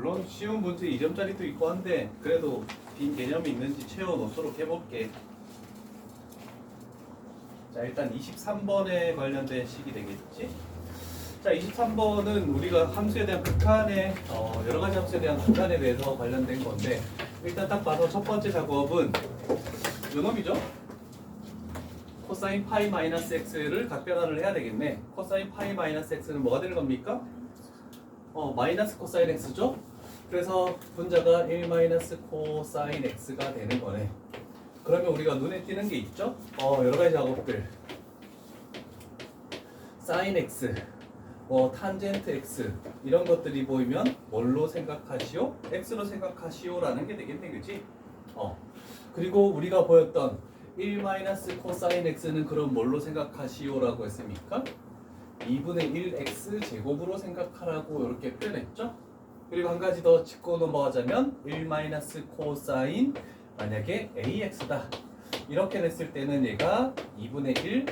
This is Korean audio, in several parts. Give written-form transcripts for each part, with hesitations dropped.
물론 쉬운 문제 2점짜리도 있고 한데 그래도 빈 개념이 있는지 채워놓도록 해볼게. 자, 일단 23번에 관련된 식이 되겠지. 자, 23번은 우리가 함수에 대한 극한의 여러 가지 함수에 대한 극한에 대해서 관련된 건데, 일단 딱 봐서 첫 번째 작업은 요 놈이죠. 코사인 파이 마이너스 x를 각변환을 해야 되겠네. 코사인 파이 마이너스 x는 뭐가 되는 겁니까? 마이너스 코사인 x죠. 그래서 분자가 1 마이너스 코사인 x가 되는 거네. 그러면 우리가 눈에 띄는 게 있죠? 여러 가지 작업들. 사인 x, 탄젠트 x 이런 것들이 보이면 뭘로 생각하시오? x로 생각하시오라는 게 되겠네, 그지? 그리고 우리가 보였던 1 마이너스 코사인 x는 그럼 뭘로 생각하시오라고 했습니까? 2분의 1 x 제곱으로 생각하라고 이렇게 표현했죠? 그리고 한 가지 더 짚고 넘어가자면 1 마이너스 코사인 만약에 ax다 이렇게 됐을 때는 얘가 2분의 1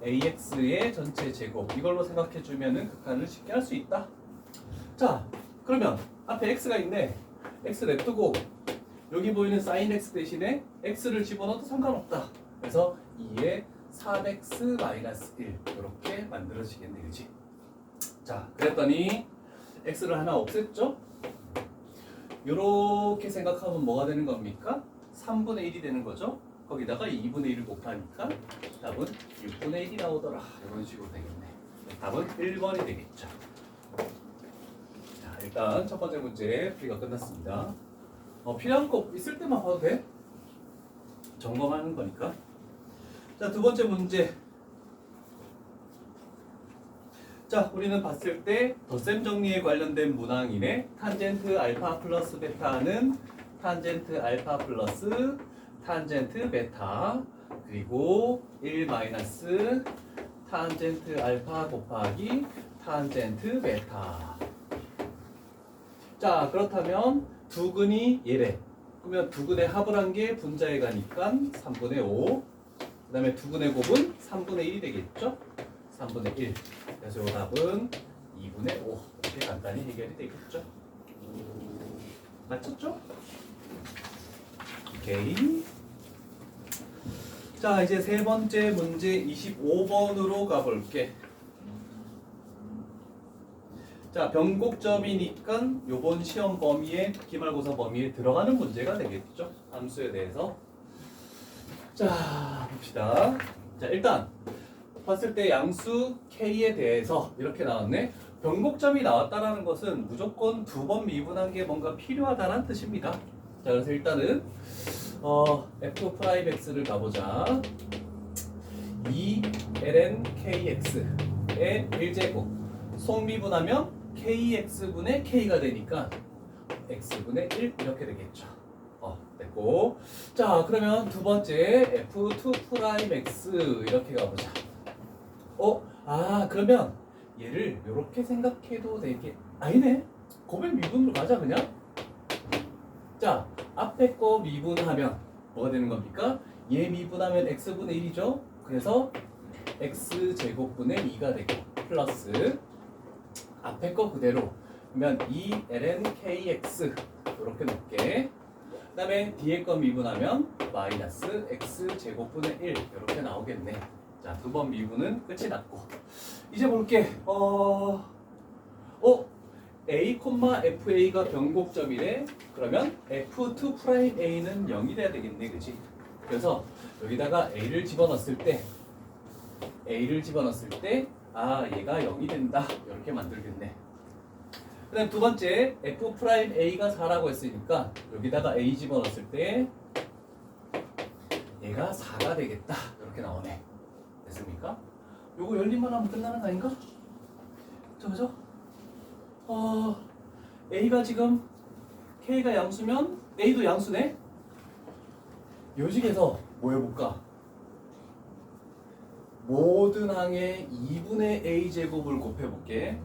ax의 전체 제곱 이걸로 생각해 주면은 극한을 쉽게 할 수 있다. 자, 그러면 앞에 x가 있네. x 냅두고 여기 보이는 sin x 대신에 x를 집어넣어도 상관없다. 그래서 2에 3x 마이너스 1 이렇게 만들어지겠네, 그지? 자, 그랬더니 x를 하나 없앴죠? 이렇게 생각하면 뭐가 되는 겁니까? 3분의 1이 되는 거죠? 거기다가 2분의 1을 곱하니까 답은 6분의 1이 나오더라. 이런 식으로 되겠네. 답은 1번이 되겠죠. 자, 일단 첫 번째 문제 풀이가 끝났습니다. 필요한 거 있을 때만 봐도 돼. 점검하는 거니까. 자, 두 번째 문제. 자, 우리는 봤을 때 덧셈 정리에 관련된 문항이네. 탄젠트 알파 플러스 베타는 탄젠트 알파 플러스 탄젠트 베타 그리고 1 마이너스 탄젠트 알파 곱하기 탄젠트 베타. 자, 그렇다면 두근이 얘래. 그러면 두근의 합을 한 게 분자에 가니까 3분의 5. 그 다음에 두근의 곱은 3분의 1이 되겠죠? 3분의 1. 그래서 이 답은 2분의 5. 이렇게 간단히 해결이 되겠죠? 맞췄죠? 오케이. 자, 이제 세 번째 문제 25번으로 가볼게. 자, 변곡점이니까 요번 시험 범위에 기말고사 범위에 들어가는 문제가 되겠죠? 함수에 대해서. 자, 봅시다. 자, 일단 봤을 때 양수 K에 대해서 이렇게 나왔네. 변곡점이 나왔다라는 것은 무조건 두 번 미분한 게 뭔가 필요하다는 뜻입니다. 자, 그래서 일단은 f'(x'를 가보자. 2ln kx의 1제곱 속미분하면 kx분의 k가 되니까 x분의 1 이렇게 되겠죠. 됐고. 자, 그러면 두 번째 f2'x 이렇게 가보자. 그러면 얘를 이렇게 생각해도 되게 아니네. 고백 미분으로 가자 그냥. 자, 앞에 거 미분하면 뭐가 되는 겁니까? 얘 미분하면 x분의 1이죠. 그래서 x제곱분의 2가 되고 플러스 앞에 거 그대로 그러면 2ln kx 이렇게 놓게. 그 다음에 뒤에 거 미분하면 마이너스 x제곱분의 1 이렇게 나오겠네. 자, 두 번 미분은 끝이 났고 이제 볼게. a, fa가 변곡점이래. 그러면 f2'a는 0이 돼야 되겠네, 그지? 그래서 여기다가 a를 집어넣었을 때 얘가 0이 된다 이렇게 만들겠네. 그 다음 두 번째 f'a가 4라고 했으니까 여기다가 a 집어넣었을 때 얘가 4가 되겠다 이렇게 나오네. 됐습니까? 요거 열림만 하면 끝나는 거 아닌가? 그죠? A가 지금 K가 양수면 A도 양수네? 요식에서 뭐 해볼까? 모든 항에 2분의 A제곱을 곱해볼게.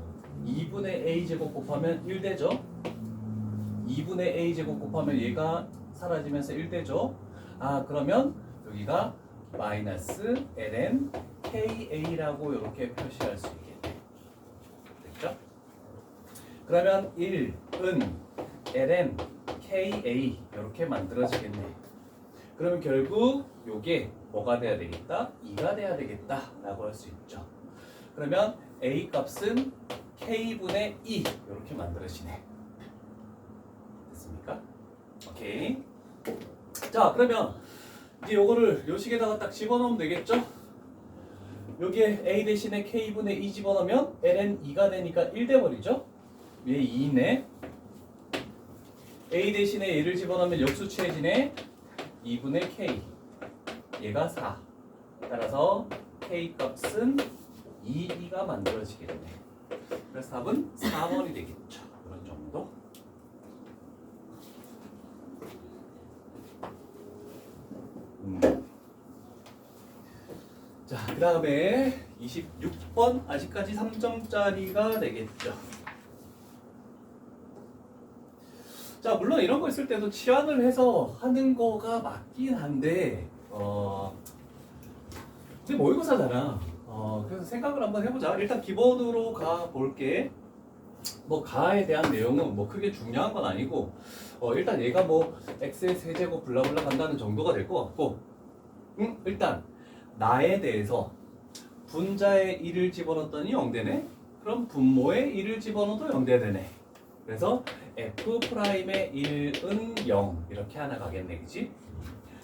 2분의 A제곱 곱하면 1되죠? 2분의 A제곱 곱하면 얘가 사라지면서 1되죠? 그러면 여기가 마이너스 ln KA라고 이렇게 표시할 수 있겠네. 됐죠? 그러면 1은 ln ka 이렇게 만들어지겠네. 그러면 결국 요게 뭐가 돼야 되겠다? 2가 돼야 되겠다 라고 할 수 있죠. 그러면 a 값은 k분의 2 이렇게 만들어지네. 됐습니까? 오케이. 자, 그러면 이제 요거를 요 식에다가 딱 집어넣으면 되겠죠? 여기에 a 대신에 k분의 2 집어넣으면 ln 2가 되니까 1 돼버리죠? 위에 2 있네. a 대신에 얘를 집어넣으면 역수취해지네. 2분의 k. 얘가 4. 따라서 k 값은 2가 만들어지겠네. 그래서 답은 4번이 되겠죠. 그런 정도. 자, 그 다음에 26번 아직까지 3점짜리가 되겠죠. 자, 물론 이런 거 있을 때도 치환을 해서 하는 거가 맞긴 한데 근데 모의고사잖아. 그래서 생각을 한번 해보자. 일단 기본으로 가 볼게. 뭐 가에 대한 내용은 뭐 크게 중요한 건 아니고 일단 얘가 뭐 x의 세제곱 블라블라 간다는 정도가 될 것 같고 일단 나에 대해서 분자의 1을 집어넣었더니 0되네. 그럼 분모의 1을 집어넣어도 0돼 되네. 그래서 f'의 1은 0 이렇게 하나 가겠네. 그치?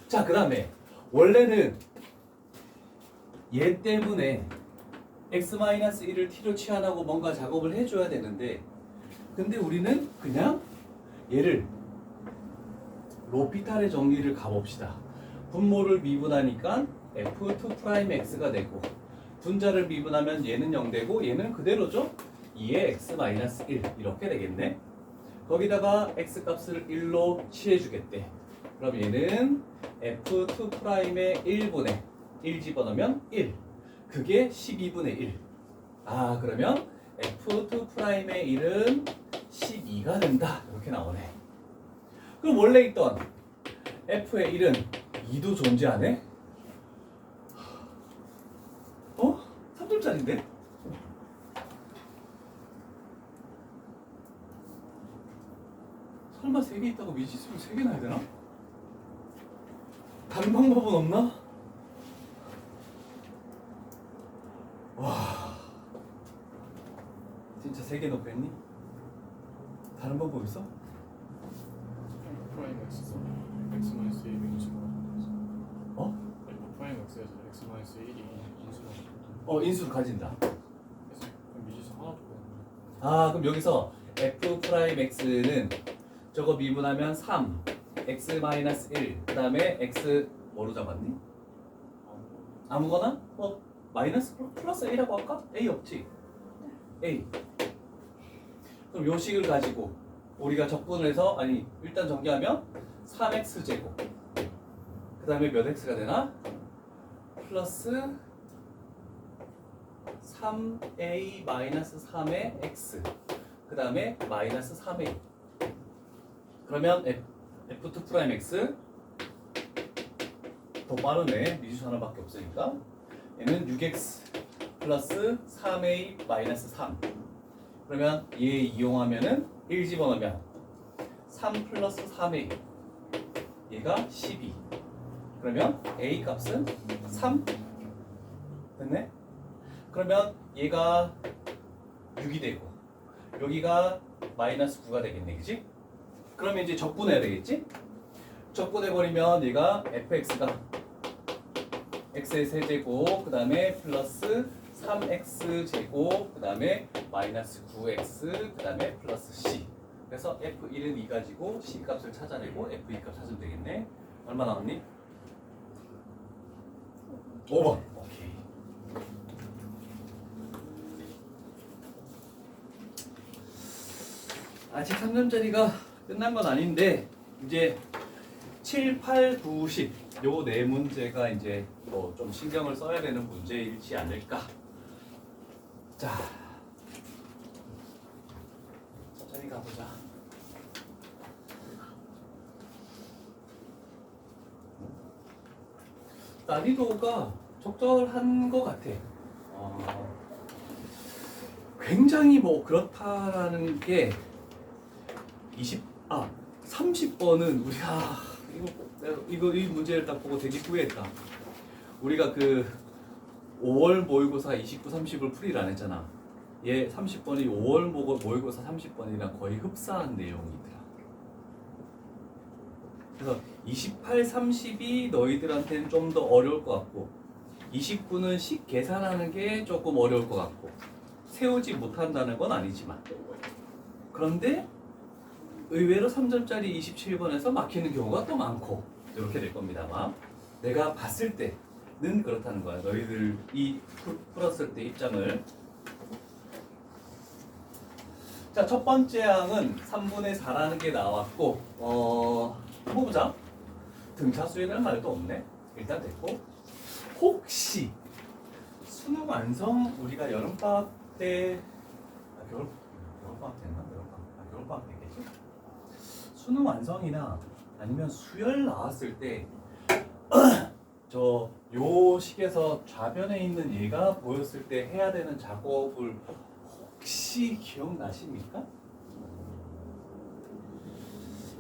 자, 그 다음에 원래는 얘 때문에 x-1을 t로 치환하고 뭔가 작업을 해줘야 되는데 근데 우리는 그냥 얘를 로피탈의 정리를 가봅시다. 분모를 미분하니까 f2'x가 되고 분자를 미분하면 얘는 0 되고 얘는 그대로죠? 2의 x-1 이렇게 되겠네. 거기다가 x 값을 1로 취해주겠대. 그럼 얘는 f2'의 1분의 1 집어넣으면 1. 그게 12분의 1. 아, 그러면 f2'의 1은 12가 된다. 이렇게 나오네. 그럼 원래 있던 f의 1은 2도 존재하네? 3점짜리인데? 설마 3개 있다고 미지수를 3개나 해야 되나? 다른 방법은 없나? 와, 진짜 3개 넣고 했니? 다른 방법 있어? 프라임 x에서 x 마이너스 1이 인수가 프라임 x에서 x 마이너스 1이 인수가 인수를 가진다. 그럼 미지수 하나도 없네. 아, 그럼 여기서 f'x는 저거 미분하면 3 x-1 그 다음에 x 뭐로 잡았니? 아무거나? 마이너스 플러스 a라고 할까? a 없지? a. 그럼 요 식을 가지고 우리가 적분을 해서 일단 정리하면 3x제곱 그 다음에 몇 x가 되나? 플러스 3a 마이너스 3의 x 그 다음에 마이너스 3a. 그러면 f2'x 더 빠르네. 미지수 하나밖에 없으니까 얘는 6x 플러스 3a 마이너스 3. 그러면 얘 이용하면은 1 집어넣으면 3 플러스 3a 얘가 12. 그러면 a 값은 3 됐네? 그러면 얘가 6이 되고 여기가 마이너스 9가 되겠네. 그치? 그러면 이제 적분해야 되겠지? 적분해버리면 얘가 fx가 x의 세제곱 그 다음에 플러스 3x제곱 그 다음에 마이너스 9x 그 다음에 플러스 c. 그래서 f1은 2 가지고 c 값을 찾아내고 f2 값 찾으면 되겠네. 얼마 나왔니? 5번. 오케이. 아직 3점짜리가 끝난 건 아닌데 이제 7, 8, 9, 10 요 네 문제가 이제 뭐 좀 신경을 써야 되는 문제이지 않을까. 자, 천천히 가보자. 난이도가 적절한 것 같아. 굉장히 뭐 그렇다라는 게 아 30번은 우리가 이 문제를 딱 보고 되게 후회했다. 우리가 그 5월 모의고사 29, 30을 풀이를 안 했잖아. 얘 30번이 5월 모의고사 30번이랑 거의 흡사한 내용이더라. 그래서 28, 30이 너희들한테는 좀 더 어려울 것 같고 29는 식 계산하는 게 조금 어려울 것 같고 세우지 못한다는 건 아니지만 그런데 의외로 3점짜리 27번에서 막히는 경우가 또 많고 이렇게 될 겁니다. 아마 내가 봤을 때는 그렇다는 거야. 너희들이 풀었을 때 입장을. 자, 첫 번째 항은 3분의 4라는 게 나왔고 해보자. 등차수에는 말도 없네. 일단 됐고 혹시 수능 완성 우리가 여름방학 때 겨울방학 됐나? 겨울방학 됐겠지? 수능 완성이나 아니면 수열 나왔을 때 저 요 식에서 좌변에 있는 얘가 보였을 때 해야 되는 작업을 혹시 기억나십니까?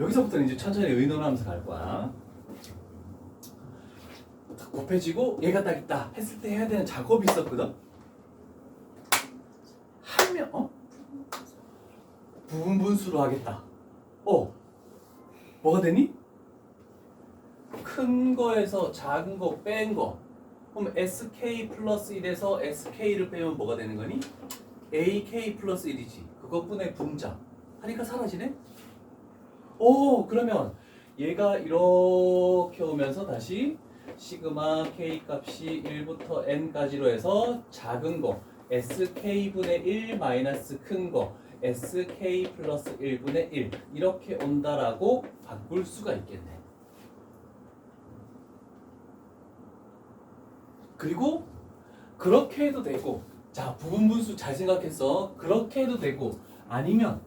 여기서부터는 이제 천천히 의논하면서 갈 거야. 곱해지고 얘가 딱 있다 했을 때 해야 되는 작업이 있었거든. 하면 부분 분수로 하겠다. 뭐가 되니? 큰 거에서 작은 거 뺀 거. 그럼 SK 플러스 1에서 SK를 빼면 뭐가 되는 거니? AK 플러스 1이지. 그것분의 분자. 하니까 사라지네? 그러면 얘가 이렇게 오면서 다시 시그마 K 값이 1부터 N까지로 해서 작은 거 SK분의 1 마이너스 큰 거 SK 플러스 1분의 1 이렇게 온다라고 바꿀 수가 있겠네. 그리고 그렇게 해도 되고 자 부분 분수 잘 생각했어. 그렇게 해도 되고 아니면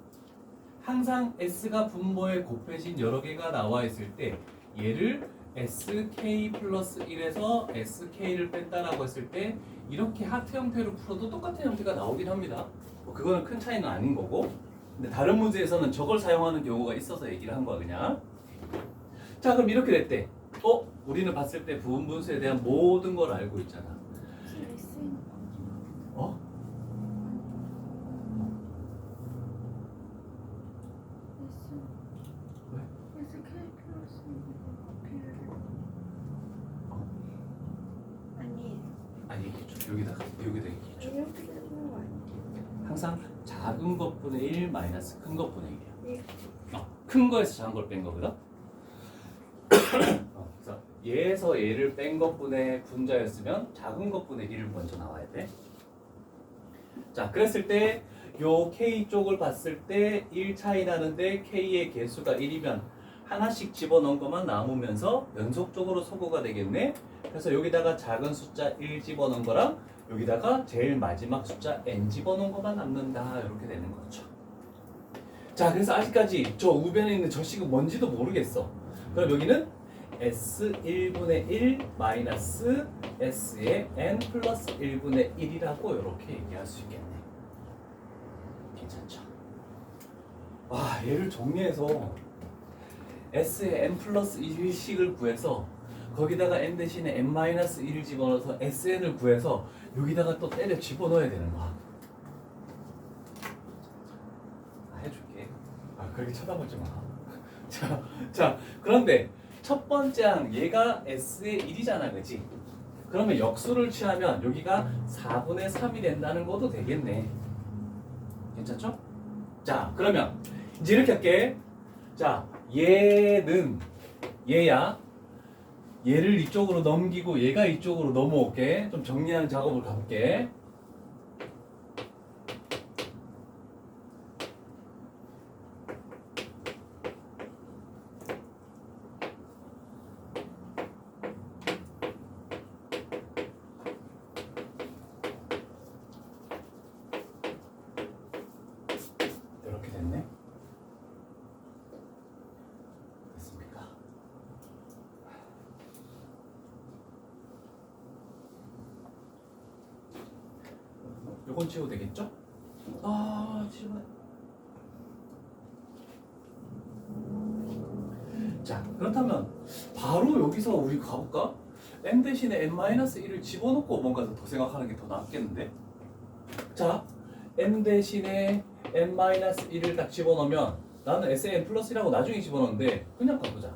항상 S가 분모에 곱해진 여러 개가 나와 있을 때 얘를 SK 플러스 1에서 SK를 뺀다라고 했을 때 이렇게 하트 형태로 풀어도 똑같은 형태가 나오긴 합니다. 그거는 큰 차이는 아닌 거고 근데 다른 문제에서는 저걸 사용하는 경우가 있어서 얘기를 한 거야 그냥. 자 그럼 이렇게 됐대. 우리는 봤을 때 부분 분수에 대한 모든 걸 알고 있잖아. 어? 아니 여기다가 있겠죠. 항상 작은 것분의 1 마이너스 큰 것분의 1이야. 큰 거에서 작은 걸 뺀 거거든. 그래서 얘에서 얘를 뺀 것분의 분자였으면 작은 것분의 1을 먼저 나와야 돼. 자, 그랬을 때 요 K 쪽을 봤을 때 1 차이 나는데 K의 개수가 1이면 하나씩 집어넣은 것만 남으면서 연속적으로 소거가 되겠네. 그래서 여기다가 작은 숫자 1 집어넣은 거랑 여기다가 제일 마지막 숫자 n 집어넣은 것만 남는다. 이렇게 되는 거죠. 자, 그래서 아직까지 저 우변에 있는 저 식은 뭔지도 모르겠어. 그럼 여기는 S1분의 1 마이너스 S의 n 플러스 1분의 1이라고 이렇게 얘기할 수 있겠네. 괜찮죠? 얘를 정리해서 S의 n 플러스 1식을 구해서 거기다가 n 대신에 n 마이너스 1을 집어넣어서 SN을 구해서 여기다가 또 때려 집어넣어야 되는 거야. 해줄게. 그렇게 쳐다보지 마. 자, 그런데 첫 번째 항 얘가 S의 1이잖아, 그치? 그러면 역수를 취하면 여기가 4분의 3이 된다는 것도 되겠네. 괜찮죠? 자, 그러면 이제 이렇게 할게. 자, 얘는 얘야. 얘를 이쪽으로 넘기고 얘가 이쪽으로 넘어올게. 좀 정리하는 작업을 가볼게. 이렇게 됐네. 됐습니까? 요건 치워도 되겠죠? 지금 자, 그렇다면 바로 여기서 우리 가볼까? n 대신에 n-1을 집어넣고 뭔가 더 생각하는 게 더 낫겠는데? 자, n 대신에 n-1을 딱 집어넣으면 나는 SN 플러스라고 나중에 집어넣는데 그냥 가보자.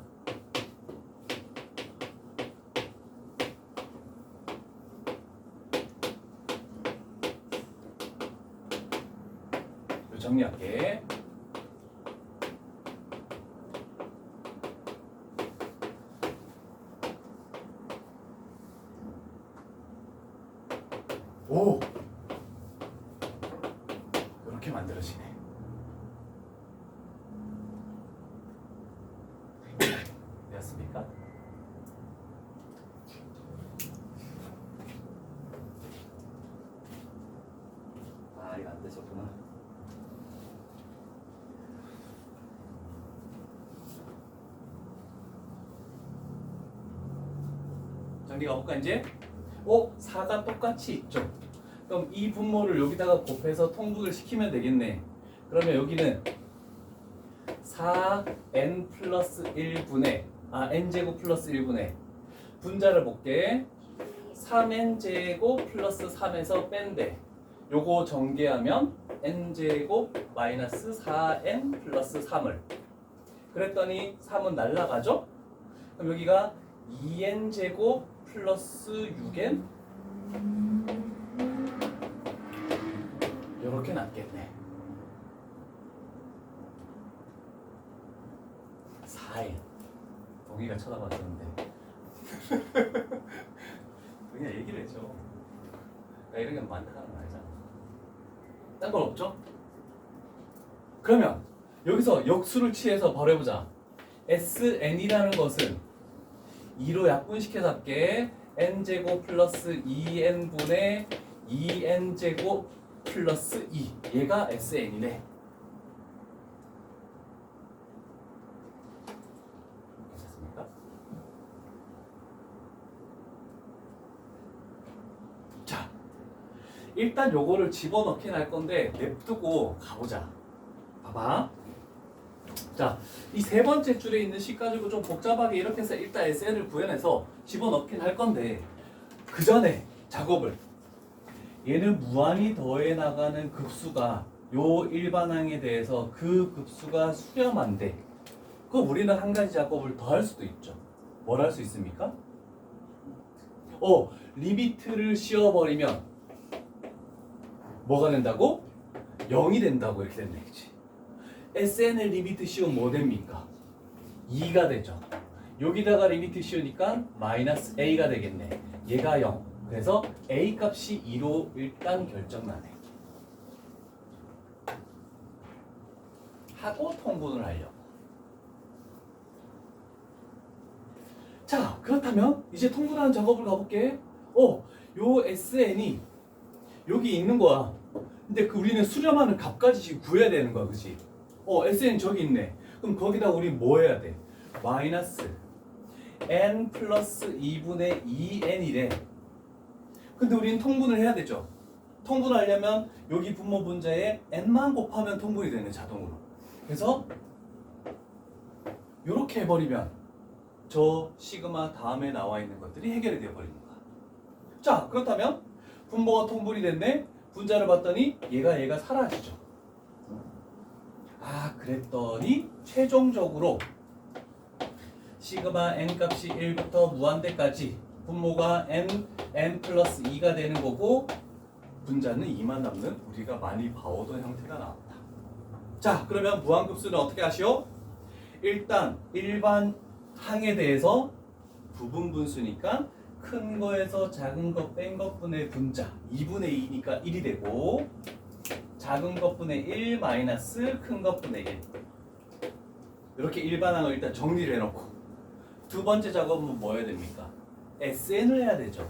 정리할게. 오! 이렇게 만들어지네. 되었습니까? 아, 이거 안 되셨구나. 정리 가볼까 이제? 4가 똑같이 있죠. 그럼 이 분모를 여기다가 곱해서 통분을 시키면 되겠네. 그러면 여기는 4n 플러스 1분의 n제곱 플러스 1분의 분자를 볼게. 3n제곱 플러스 3에서 뺀대. 요거 전개하면 n제곱 마이너스 4n 플러스 3을 그랬더니 3은 날라가죠? 그럼 여기가 2n제곱 플러스 6n 요렇게 낫겠네. 4n 동희가 쳐다봤었는데 그냥 얘기를 해줘. 이런 게 많다는 거 알잖아. 딴 건 없죠? 그러면 여기서 역수를 취해서 바로 해보자. SN이라는 것은 2로 약분시켜서 할게. n제곱 플러스 2n분의 2n제곱 플러스 2 얘가 SN이네. 괜찮습니까? 자, 일단 요거를 집어넣긴 할 건데 냅두고 가보자. 봐봐. 자, 이 세 번째 줄에 있는 식 가지고 좀 복잡하게 이렇게 해서 일단 SN을 구해내서 집어넣긴 할 건데 그 전에 작업을 얘는 무한히 더해 나가는 급수가 요 일반항에 대해서 그 급수가 수렴한데 그럼 우리는 한 가지 작업을 더 할 수도 있죠. 뭘 할 수 있습니까? 리미트를 씌워버리면 뭐가 된다고? 0이 된다고 이렇게 된다 그치? SN을 리미트 씌우면 뭐 됩니까? 2가 되죠. 여기다가 리미트 씌우니까 마이너스 A가 되겠네. 얘가 0. 그래서 A 값이 2로 일단 결정나네. 하고 통분을 하려고. 자, 그렇다면 이제 통분하는 작업을 가볼게. 요 SN이 여기 있는 거야. 근데 우리는 수렴하는 값까지 지금 구해야 되는 거야, 그치? SN 저기 있네. 그럼 거기다 우리 뭐 해야 돼? 마이너스 n 플러스 2분의 2n이래. 근데 우리는 통분을 해야 되죠. 통분하려면 여기 분모 분자에 n만 곱하면 통분이 되네, 자동으로. 그래서 이렇게 해버리면 저 시그마 다음에 나와 있는 것들이 해결이 되어버리는 거야. 자, 그렇다면 분모가 통분이 됐네. 분자를 봤더니 얘가 사라지죠. 그랬더니 최종적으로 시그마 n 값이 1부터 무한대까지 분모가 n 플러스 2가 되는 거고 분자는 2만 남는 우리가 많이 봐오던 형태가 나왔다. 자, 그러면 무한급수는 어떻게 하시오? 일단 일반 항에 대해서 부분 분수니까 큰 거에서 작은 거 뺀 것분의 분자 2분의 2니까 1이 되고 작은 것분의 1 마이너스 큰 것분의 1 이렇게 일반항을 일단 정리를 해놓고 두 번째 작업은 뭐 해야 됩니까? SN을 해야 되죠.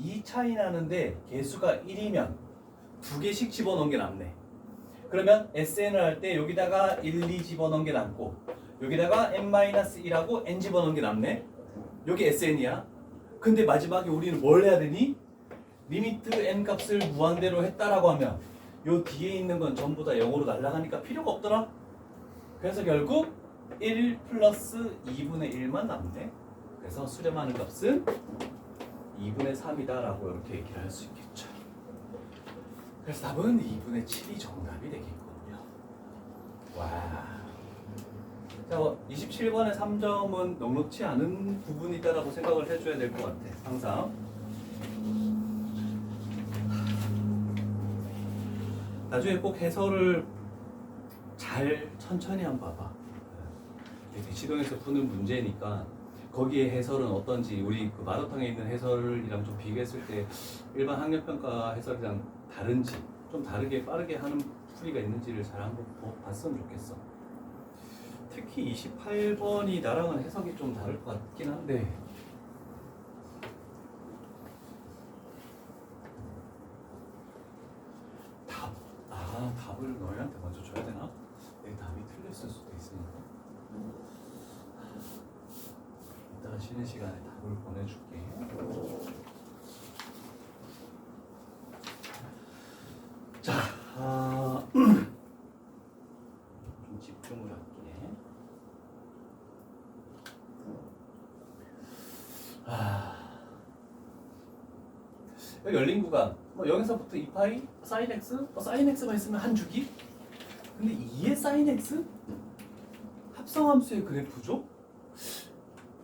이 차이 나는데 개수가 1이면 두 개씩 집어넣은 게 남네. 그러면 SN을 할 때 여기다가 1, 2 집어넣은 게 남고 여기다가 n-1하고 n 집어넣은 게 남네. 여기 SN이야. 근데 마지막에 우리는 뭘 해야 되니? 리미트 n 값을 무한대로 했다라고 하면 요 뒤에 있는 건 전부 다 0으로 날아가니까 필요가 없더라. 그래서 결국 1 플러스 2분의 1만 남네. 그래서 수렴하는 값은 2분의 3이다 라고 이렇게 얘기를 할 수 있겠죠. 그래서 답은 2분의 7이 정답이 되겠군요. 와. 자, 27번의 3점은 넉넉지 않은 부분이다라고 생각을 해줘야 될 것 같아. 항상. 나중에 꼭 해설을 잘 천천히 한번 봐봐. 이렇게 지동에서 푸는 문제니까 거기에 해설은 어떤지 우리 그 마더탕에 있는 해설이랑 좀 비교했을 때 일반 학력평가 해설이랑 다른지 좀 다르게 빠르게 하는 풀이가 있는지를 잘 한번 봤으면 좋겠어. 특히 28번이 나랑은 해석이 좀 다를 것 같긴 한데 답을 너희한테 먼저 줘야 되나? 내 답이 틀렸을 수도 있으니까 이따가 쉬는 시간에 답을 보내줄게. 자, 좀 집중을 할게. 여기 열린 구간 뭐 여기서부터 2파이 사인 x 사인 x만 있으면 한 주기. 근데 2의 사인 x 합성함수의 그래프죠.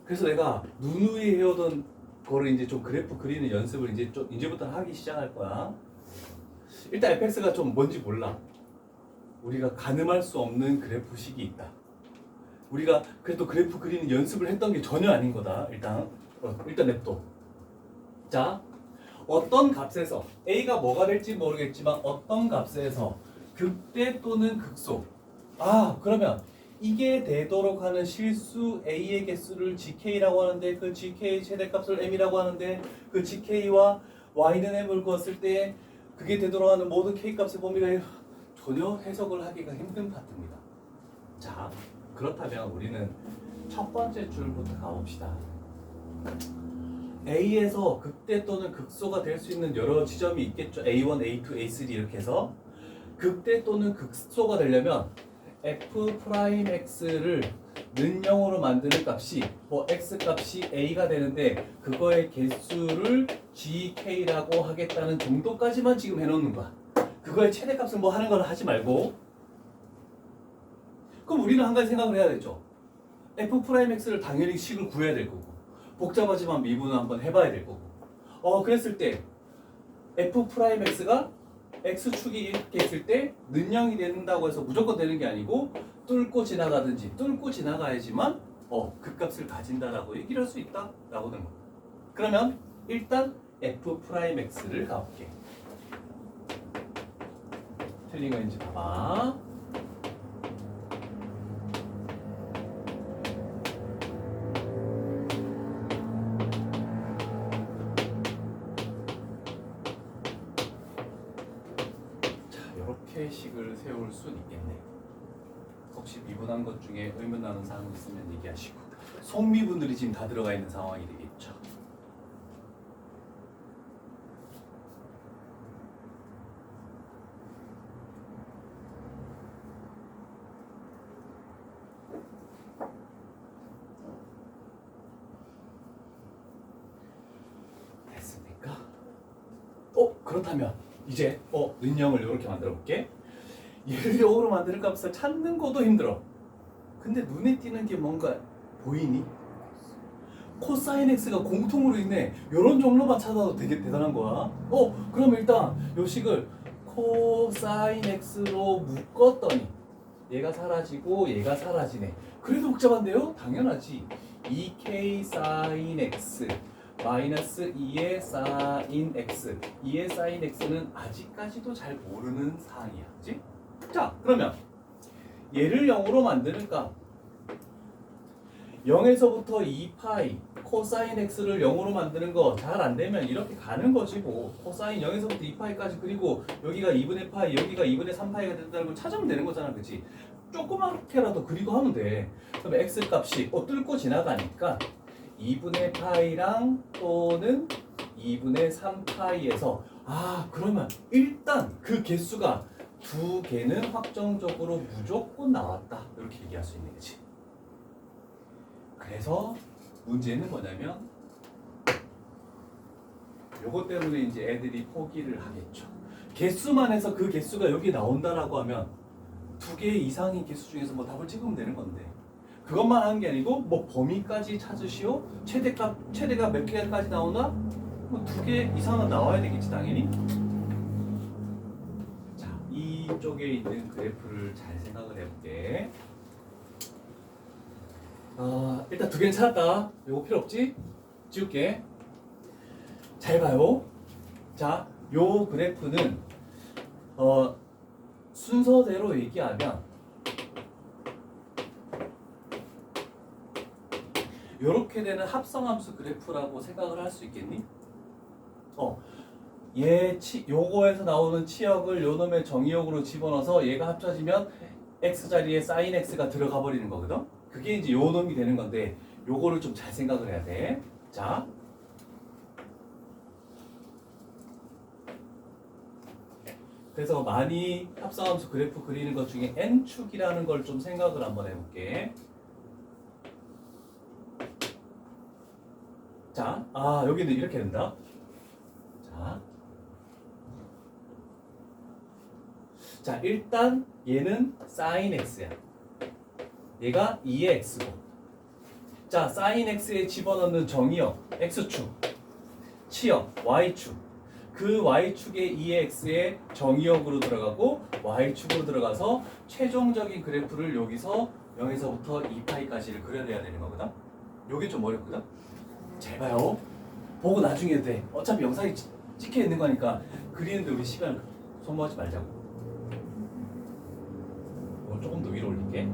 그래서 내가 누누이 해오던 거를 이제 좀 그래프 그리는 연습을 이제부터 하기 시작할 거야. 일단 fx가 좀 뭔지 몰라. 우리가 가늠할 수 없는 그래프식이 있다. 우리가 그래도 그래프 그리는 연습을 했던 게 전혀 아닌 거다. 일단 냅둬. 자, 어떤 값에서 a가 뭐가 될지 모르겠지만 어떤 값에서 극대 또는 극소. 그러면 이게 되도록 하는 실수 a의 개수를 gk라고 하는데 그 gk 최대값을 m이라고 하는데 그 gk와 y는 m을 구했을 때 그게 되도록 하는 모든 k값의 범위가 전혀 해석을 하기가 힘든 파트입니다. 자, 그렇다면 우리는 첫 번째 줄부터 가봅시다. A에서 극대 또는 극소가 될 수 있는 여러 지점이 있겠죠. A1, A2, A3 이렇게 해서 극대 또는 극소가 되려면 f'x를 는 0으로 만드는 값이 x 값이 a가 되는데 그거의 개수를 gk라고 하겠다는 정도까지만 지금 해놓는 거야. 그거의 최대값을 뭐 하는 걸 하지 말고. 그럼 우리는 한 가지 생각을 해야 되죠. f'x를 당연히 식을 구해야 될 거고 복잡하지만 미분을 한번 해봐야 될 거고. 그랬을 때 f'x가 x축이 이렇게 있을 때 는 0이 된다고 해서 무조건 되는 게 아니고 뚫고 지나가든지 뚫고 지나가야지만 그 값을 가진다라고 얘기를 할 수 있다라고 되는 겁니다. 그러면 일단 f'x를 가볼게. 틀린 거인지 봐봐. 이렇게 식을 세울 수 있겠네. 혹시 미분한 것 중에 의문 나는 사항 있으면 얘기하시고. 속미분들이 지금 다 들어가 있는 상황이 되겠죠. 됐습니까? 그렇다면 이제 는 0을 이렇게 만들어 볼게. 얘를 0으로 만드는 값을 찾는 것도 힘들어. 근데 눈에 띄는 게 뭔가 보이니? 코사인 x가 공통으로 있네. 이런 종류만 찾아도 되게 대단한 거야. 그럼 일단 요 식을 코사인 x로 묶었더니 얘가 사라지고 얘가 사라지네. 그래도 복잡한데요? 당연하지. 2k 사인 x 마이너스 2의 사인 x 2의 사인 x는 아직까지도 잘 모르는 사항이야. 그치? 자, 그러면 얘를 0으로 만드는 값 0에서부터 2파이 코사인 x를 0으로 만드는 거 잘 안되면 이렇게 가는 거지 뭐. 코사인 0에서부터 2파이까지 그리고 여기가 2분의 파이 여기가 2분의 3파이가 된다는 걸 찾으면 되는 거잖아. 그치? 조그맣게라도 그리고 하면 돼. 그럼 x 값이 뚫고 지나가니까 2분의 파이랑 또는 2분의 3파이에서 그러면 일단 그 개수가 두 개는 확정적으로 무조건 나왔다. 이렇게 얘기할 수 있는 거지. 그래서 문제는 뭐냐면 요것 때문에 이제 애들이 포기를 하겠죠. 개수만 해서 그 개수가 여기 나온다라고 하면 2개 이상의 개수 중에서 뭐 답을 찍으면 되는 건데 그것만 하는 게 아니고 뭐 범위까지 찾으시오. 최대가 몇 개까지 나오나? 뭐 2개 이상은 나와야 되겠지 당연히. 자, 이쪽에 있는 그래프를 잘 생각을 해볼게. 일단 2개는 찾았다. 이거 필요 없지? 지울게. 잘 봐요. 자, 요 그래프는 순서대로 얘기하면 요렇게 되는 합성함수 그래프라고 생각을 할 수 있겠니? 요거에서 나오는 치역을 요놈의 정의역으로 집어넣어서 얘가 합쳐지면 x 자리에 sin x가 들어가 버리는 거거든? 그게 이제 요놈이 되는 건데 요거를 좀 잘 생각을 해야 돼. 자, 그래서 많이 합성함수 그래프 그리는 것 중에 n축이라는 걸 좀 생각을 한번 해볼게. 자, 여기는 이렇게 된다. 자, 일단 얘는 sin x야. 얘가 2의 x고. 자, sin x에 집어넣는 정의역 x축, 치역 y축. 그 y축의 2의 x에 정의역으로 들어가고 y축으로 들어가서 최종적인 그래프를 여기서 0에서부터 2파이까지를 그려내야 되는 거거든. 요게 좀 어렵거든. 잘 봐요. 보고 나중에 해도 돼. 어차피 영상이 찍혀 있는 거니까 그리는데 우리 시간 소모하지 말자고. 이걸 조금 더 위로 올릴게.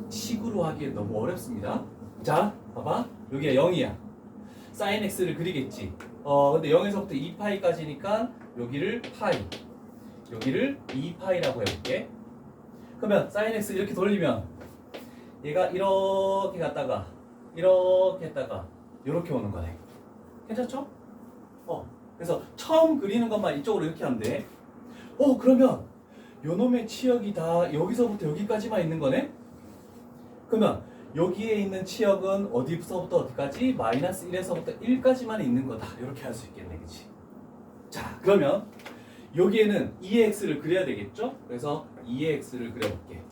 식으로 하기엔 너무 어렵습니다. 자, 봐봐. 여기가 0이야. sin x를 그리겠지. 근데 0에서부터 2파이까지니까 여기를 파이, 여기를 2파이라고 해볼게. 그러면 sin x 이렇게 돌리면 얘가 이렇게 갔다가 이렇게 했다가 이렇게 오는 거네. 괜찮죠? 그래서 처음 그리는 것만 이쪽으로 이렇게 하면 돼. 그러면 요놈의 치역이 다 여기서부터 여기까지만 있는 거네? 그러면 여기에 있는 치역은 어디서부터 어디까지? 마이너스 1에서부터 1까지만 있는 거다. 이렇게 할 수 있겠네, 그치? 자, 그러면 여기에는 2x를 그려야 되겠죠? 그래서 2x를 그려볼게.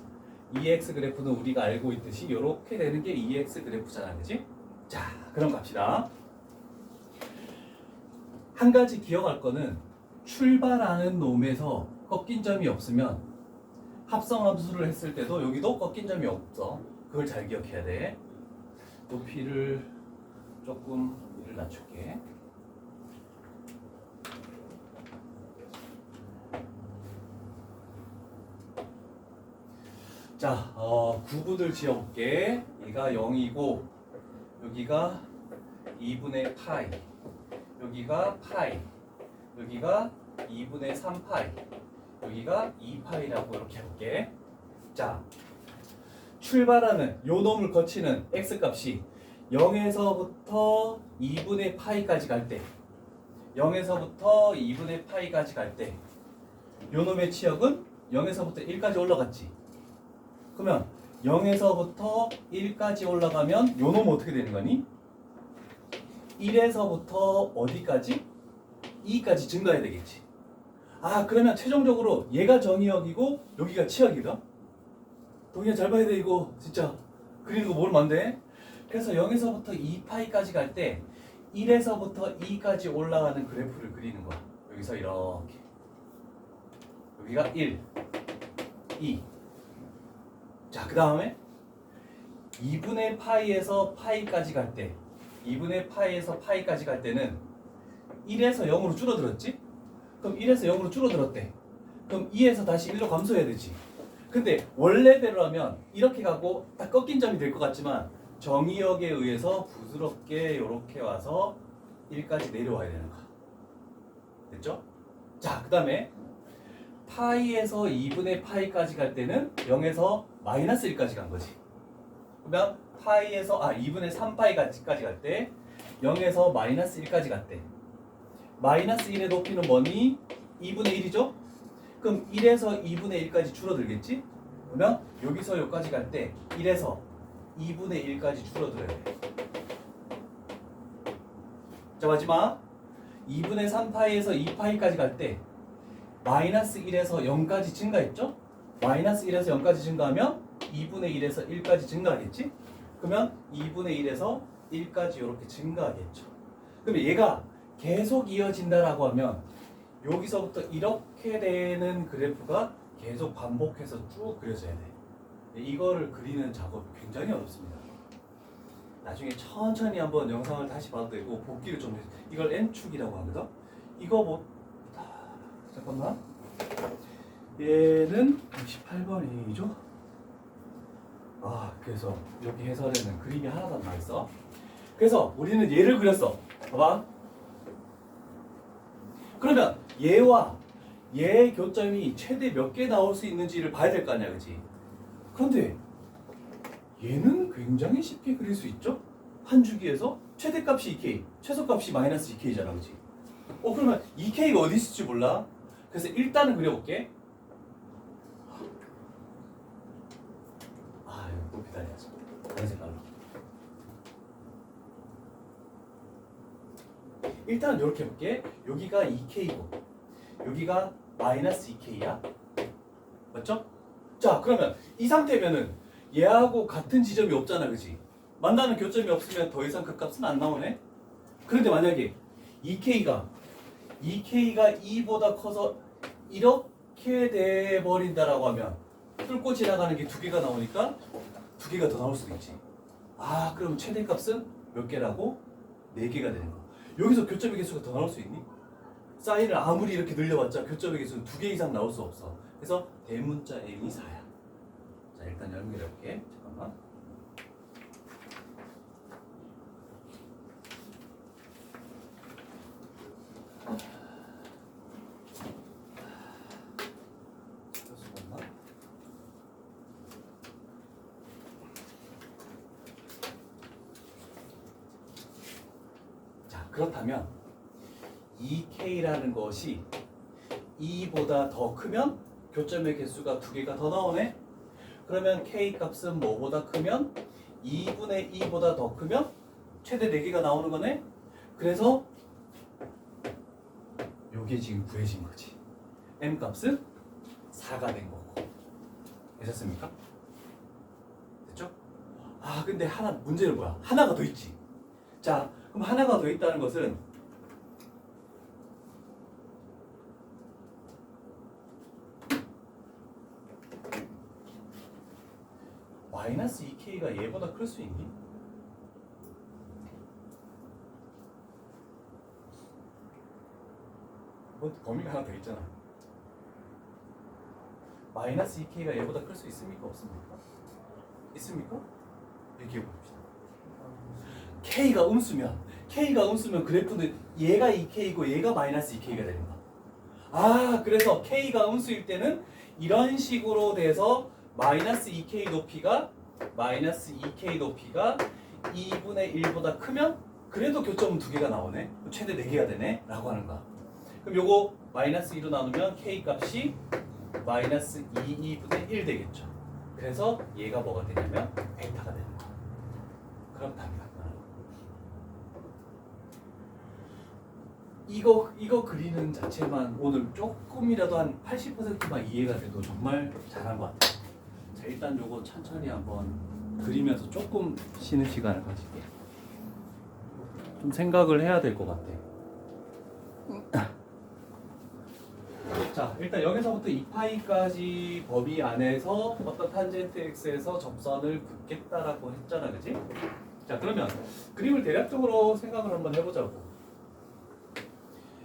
2x 그래프는 우리가 알고 있듯이 이렇게 되는 게 2x 그래프잖아, 그치? 자, 그럼 갑시다. 한 가지 기억할 거는 출발하는 놈에서 꺾인 점이 없으면 합성함수를 했을 때도 여기도 꺾인 점이 없어. 그걸 잘 기억해야 돼. 높이를 조금 위를 낮출게. 자, 구분을 지어볼게. 얘가 0이고 여기가 2분의 파이, 여기가 파이, 여기가 2분의 3파이, 여기가 2파이라고 이렇게 해볼게. 자, 출발하는 요 놈을 거치는 x값이 0에서부터 2분의 파이까지 갈 때, 0에서부터 2분의 파이까지 갈 때 요 놈의 치역은 0에서부터 1까지 올라갔지. 그러면 0에서부터 1까지 올라가면 요 놈은 어떻게 되는 거니? 1에서부터 어디까지? 2까지 증가해야 되겠지. 그러면 최종적으로 얘가 정의역이고 여기가 치역이다. 동희야 잘 봐야 돼. 이거 진짜 그리는 거 모르면 안 돼. 그래서 0에서부터 2파이까지 갈 때 1에서부터 2까지 올라가는 그래프를 그리는 거야. 여기서 이렇게 여기가 1, 2. 자, 그 다음에 2분의 파이에서 파이까지 갈 때 2분의 파이에서 파이까지 갈 때는 1에서 0으로 줄어들었지? 그럼 1에서 0으로 줄어들었대. 그럼 2에서 다시 1로 감소해야 되지. 근데 원래대로라면 이렇게 가고 딱 꺾인 점이 될 것 같지만 정의역에 의해서 부드럽게 이렇게 와서 1까지 내려와야 되는 거야. 됐죠? 자, 그 다음에 파이에서 2분의 파이까지 갈 때는 0에서 마이너스 1까지 간 거지. 그러면 파이에서 2분의 3파이까지 갈 때 0에서 마이너스 1까지 갔대. 마이너스 1의 높이는 뭐니? 2분의 1이죠? 그럼 1에서 2분의 1까지 줄어들겠지? 그러면 여기서 여기까지 갈 때 1에서 2분의 1까지 줄어들어야 돼. 자, 마지막 2분의 3파이에서 2파이까지 갈 때 마이너스 1에서 0까지 증가했죠? 마이너스 1에서 0까지 증가하면 2분의 1에서 1까지 증가하겠지? 그러면 2분의 1에서 1까지 이렇게 증가하겠죠. 그러면 얘가 계속 이어진다라고 하면 여기서부터 이렇게 되는 그래프가 계속 반복해서 쭉 그려져야 돼. 이거를 그리는 작업이 굉장히 어렵습니다. 나중에 천천히 한번 영상을 다시 봐도 되고 복기를 좀 해서 이걸 N축이라고 하거든. 이거 뭐 잠깐만. 얘는 28번이죠. 그래서 여기 해설에는 그림이 하나도 안 나있어. 그래서 우리는 얘를 그렸어. 봐봐. 그러면 얘와 얘의 교점이 최대 몇 개 나올 수 있는지를 봐야 될 거 아니야, 그치? 그런데 얘는 굉장히 쉽게 그릴 수 있죠? 한 주기에서 최대값이 2K, 최소값이 마이너스 2K잖아, 그치? 그러면 2K가 어디 있을지 몰라? 그래서 일단은 그려볼게. 이거 기다려야지. 다른 색깔로. 일단 이렇게 해볼게. 여기가 2K고 여기가 마이너스 2K야. 맞죠? 자, 그러면 이 상태면은 얘하고 같은 지점이 없잖아, 그치? 만나는 교점이 없으면 더 이상 그 값은 안 나오네. 그런데 만약에 2K가 2보다 커서 이렇게 돼버린다라고 하면 뚫고 지나가는 게 2개가 나오니까 2개가 더 나올 수도 있지. 그럼 최대값은 몇 개라고? 4개가 되는 거. 여기서 교점의 개수가 더 나올 수 있니? 사인을 아무리 이렇게 늘려봤자 교점의 개수는 2개 이상 나올 수 없어. 그래서 대문자 n이 4야. 자, 일단 연결해볼게. 잠깐만. 자, 그렇다면 2K라는 것이 2보다 더 크면 교점의 개수가 2개가 더 나오네. 그러면 K 값은 뭐보다 크면 2분의 2보다 더 크면 최대 4개가 나오는 거네. 그래서 요게 지금 구해진 거지. M 값은 4가 된 거고. 되셨습니까? 됐죠? 근데 문제는 뭐야? 하나가 더 있지. 자, 그럼 하나가 더 있다는 것은 마이너스 2K가 얘보다 클 수 있니? 범위가 하나 더 있잖아. 마이너스 2K가 얘보다 클 수 있습니까? 없습니까? 있습니까? 얘기해 봅시다. K가 음수면 그래프는 얘가 2K고 얘가 마이너스 2K가 되는 거야. 그래서 K가 음수일 때는 이런 식으로 돼서 마이너스 2K 높이가 2분의 1보다 크면 그래도 교점은 2개가 나오네. 최대 4개가 되네 라고 하는 거야. 그럼 요거 마이너스 2로 나누면 K 값이 마이너스 2분의 1 되겠죠. 그래서 얘가 뭐가 되냐면 베타가 되는 거야. 그럼 답이 나타나는 거야. 이거 그리는 자체만 오늘 조금이라도 한 80%만 이해가 돼도 정말 잘한 것 같아요. 자, 일단 요거 천천히 한번 그리면서 조금 쉬는 시간을 가질게. 좀 생각을 해야 될 것 같아. 자, 일단 여기서부터 2파이까지 범위 안에서 어떤 탄젠트 x에서 접선을 긋겠다라고 했잖아, 그지? 자, 그러면 그림을 대략적으로 생각을 한번 해보자고.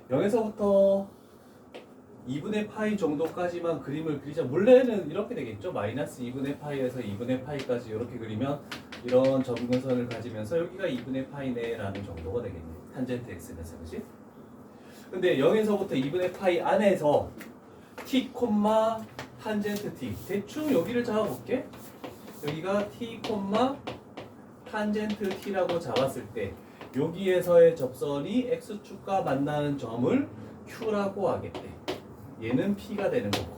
0에서부터 2분의 파이 정도까지만 그림을 그리자. 원래는 이렇게 되겠죠. 마이너스 2분의 파이에서 2분의 파이까지 이렇게 그리면 이런 점근선을 가지면서 여기가 2분의 파이네 라는 정도가 되겠네. 탄젠트 x에서, 그지? 근데 0에서부터 2분의 파이 안에서 t, 탄젠트 t. 대충 여기를 잡아볼게. 여기가 t, 탄젠트 t라고 잡았을 때 여기에서의 접선이 x축과 만나는 점을 q라고 하겠대. 얘는 p가 되는 거고.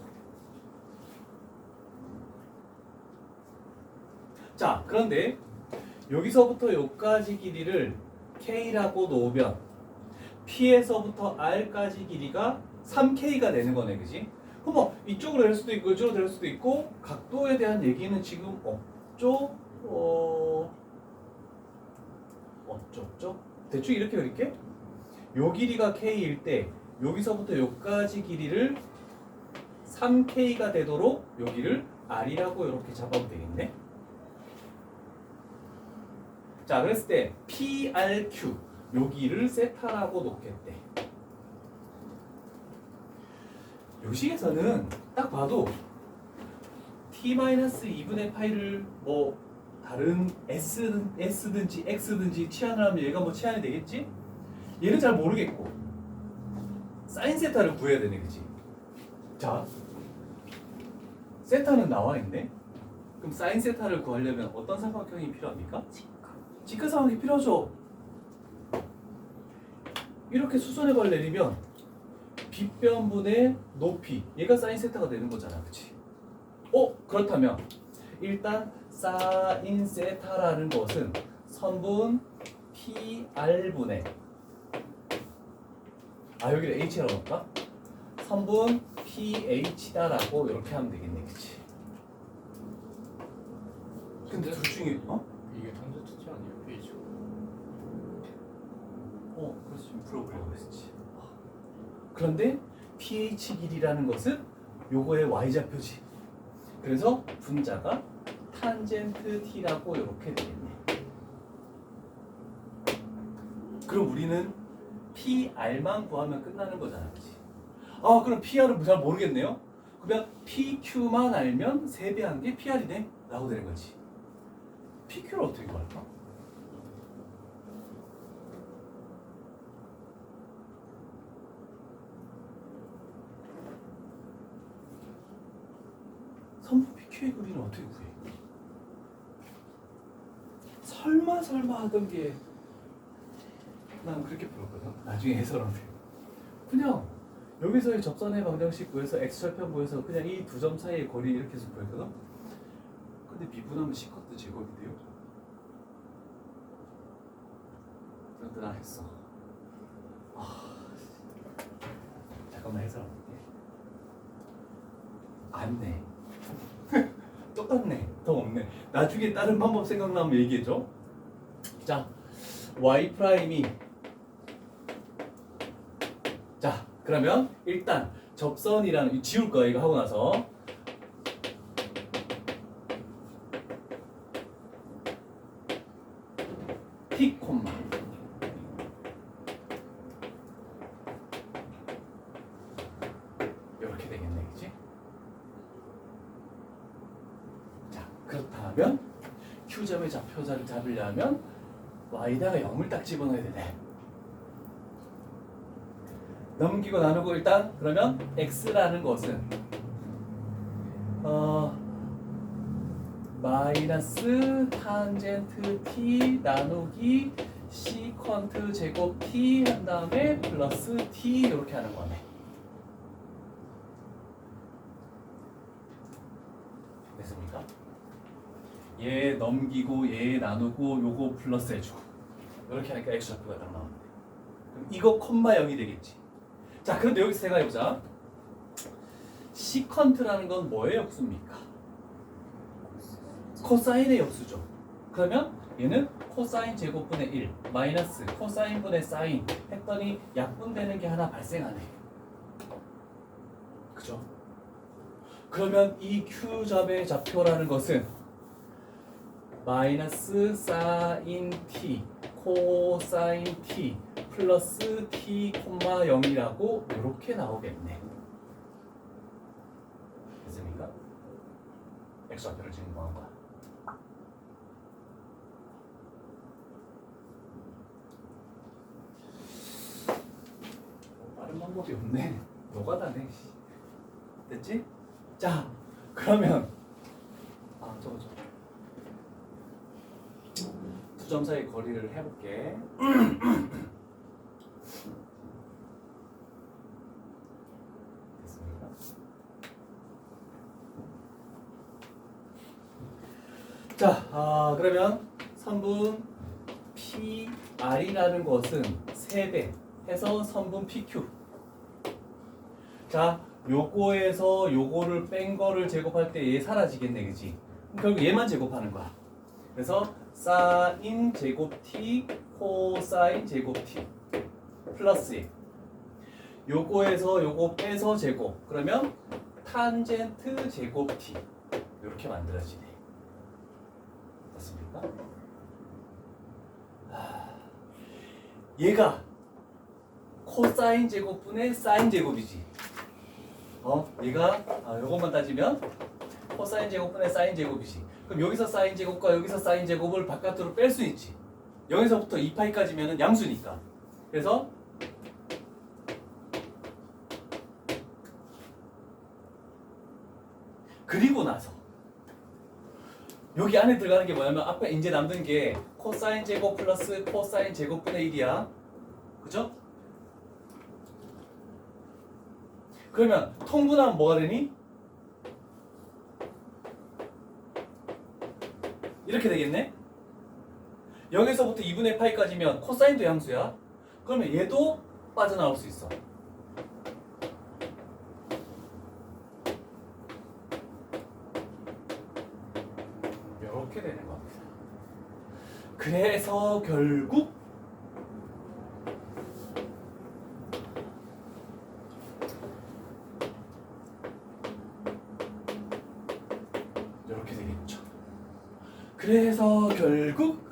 자, 그런데 여기서부터 여기까지 길이를 K라고 놓으면 P에서부터 R까지 길이가 3K가 되는 거네, 그지? 그럼 뭐 이쪽으로 될 수도 있고 이쪽으로 될 수도 있고 각도에 대한 얘기는 지금 없죠? 없죠? 대충 이렇게 그릴게. 요 길이가 K일 때 여기서부터 여기까지 길이를 3K가 되도록 여기를 R이라고 이렇게 잡아도 되겠네. 자, 그랬을 때 PRQ 여기를 세타라고 놓겠대. 요식에서는 딱 봐도 t-2분의 파이를 뭐 다른 s든지 x든지 치환을 하면 얘가 뭐 치환이 되겠지? 얘는 잘 모르겠고 사인 세타를 구해야 되네, 그치? 자, 세타는 나와 있네. 그럼 사인 세타를 구하려면 어떤 삼각형이 필요합니까? 직각삼각형이 필요하죠. 이렇게 수선의 내리면 빗변분의 높이 얘가 사인 세타가 되는 거잖아, 그치? 그렇다면 일단 사인 세타라는 것은 선분 PR분의 여기를 H라고 할까? 선분 PH다라고 이렇게 하면 되겠네, 그치? 근데 둘 중에 이게 탄젠트 티 아니에요? 페이지. 그래서 좀 풀어보려고 했지. 그런데 pH 길이라는 것은 요거의 y좌표지. 그래서 분자가 탄젠트 t라고 이렇게 되겠네. 그럼 우리는 PR만 구하면 끝나는 거잖아, 그치? 그럼 PR은 잘 모르겠네요. 그러면 PQ만 알면 세배한 게 PR이네 라고 되는 거지. PQ를 어떻게 구할까? 선분 PQ의 거리는 어떻게 구해? 설마 하던 게 난 그렇게 풀었거든. 나중에 해설하면 돼. 그냥 여기서의 접선의 방정식 구해서 x절편 구해서 그냥 이 두 점 사이의 거리 이렇게 해서 구했거든. 근데 미분하면 C커트 제곱이 돼요. 든든했어. 잠깐만 해설하면 돼. 안 내. 똑같네. 더 없네. 나중에 다른 방법 생각나면 얘기해줘. 자, y 프라임이 자, 그러면 일단 접선이라는 이거 지울 거야, 이거 하고 나서. T 콤마 이렇게 되겠네, 그치? 자, 그렇다면 Q점의 좌표자를 잡으려면 Y다가 0을 딱 집어넣어야 되네. 넘기고 나누고 일단 그러면 X라는 것은 마이너스 탄젠트 T 나누기 시컨트 제곱 T 한 다음에 플러스 T 이렇게 하는 거네. 됐습니까? 얘 넘기고 얘 나누고 요거 플러스 해주고 이렇게 하니까 X 좌표가 딱 나오는데 그럼 이거 콤마 0이 되겠지. 자, 그런데 여기서 생각해보자. 시컨트라는 건 뭐의 역수입니까? 코사인의 역수죠. 그러면 얘는 코사인 제곱분의 1 마이너스 코사인분의 사인 했더니 약분되는 게 하나 발생하네. 그죠? 그러면 이 Q점의 좌표라는 것은 마이너스 사인 t 코사인 t 플러스 t, 0이라고 이렇게 나오겠네. 됐습니까? X좌표를 지금 뭐 한 거야? 다른 방법이 없네. 노가다네. 됐지? 자, 그러면 저거 두 점 사이 거리를 해볼게. 됐습니다. 자, 그러면 선분 PR이라는 것은 3배 해서 선분 PQ. 자, 요거에서 요거를 뺀 거를 제곱할 때 얘 사라지겠네, 그지? 결국 얘만 제곱하는 거야. 그래서 사인 제곱 t, 코사인 제곱 t 플러스 1. 요거에서 요거 빼서 제곱. 그러면 탄젠트 제곱 t. 이렇게 만들어지네. 맞습니까? 얘가 코사인 제곱분의 사인 제곱이지. 얘가 요것만 따지면 코사인 제곱분의 사인 제곱이지. 그럼 여기서 사인 제곱과 여기서 사인 제곱을 바깥으로 뺄 수 있지. 0에서부터 2파이까지면 양수니까. 그래서 그리고 나서 여기 안에 들어가는 게 뭐냐면 앞에 이제 남는 게 코사인 제곱 플러스 코사인 제곱분의 1이야. 그죠? 그러면 통분하면 뭐가 되니? 이렇게 되겠네? 0에서부터 2분의 파이까지면 코사인도 양수야. 그러면 얘도 빠져나올 수 있어. 이렇게 되는 겁니다. 그래서 결국 이렇게 되겠죠. 그래서 결국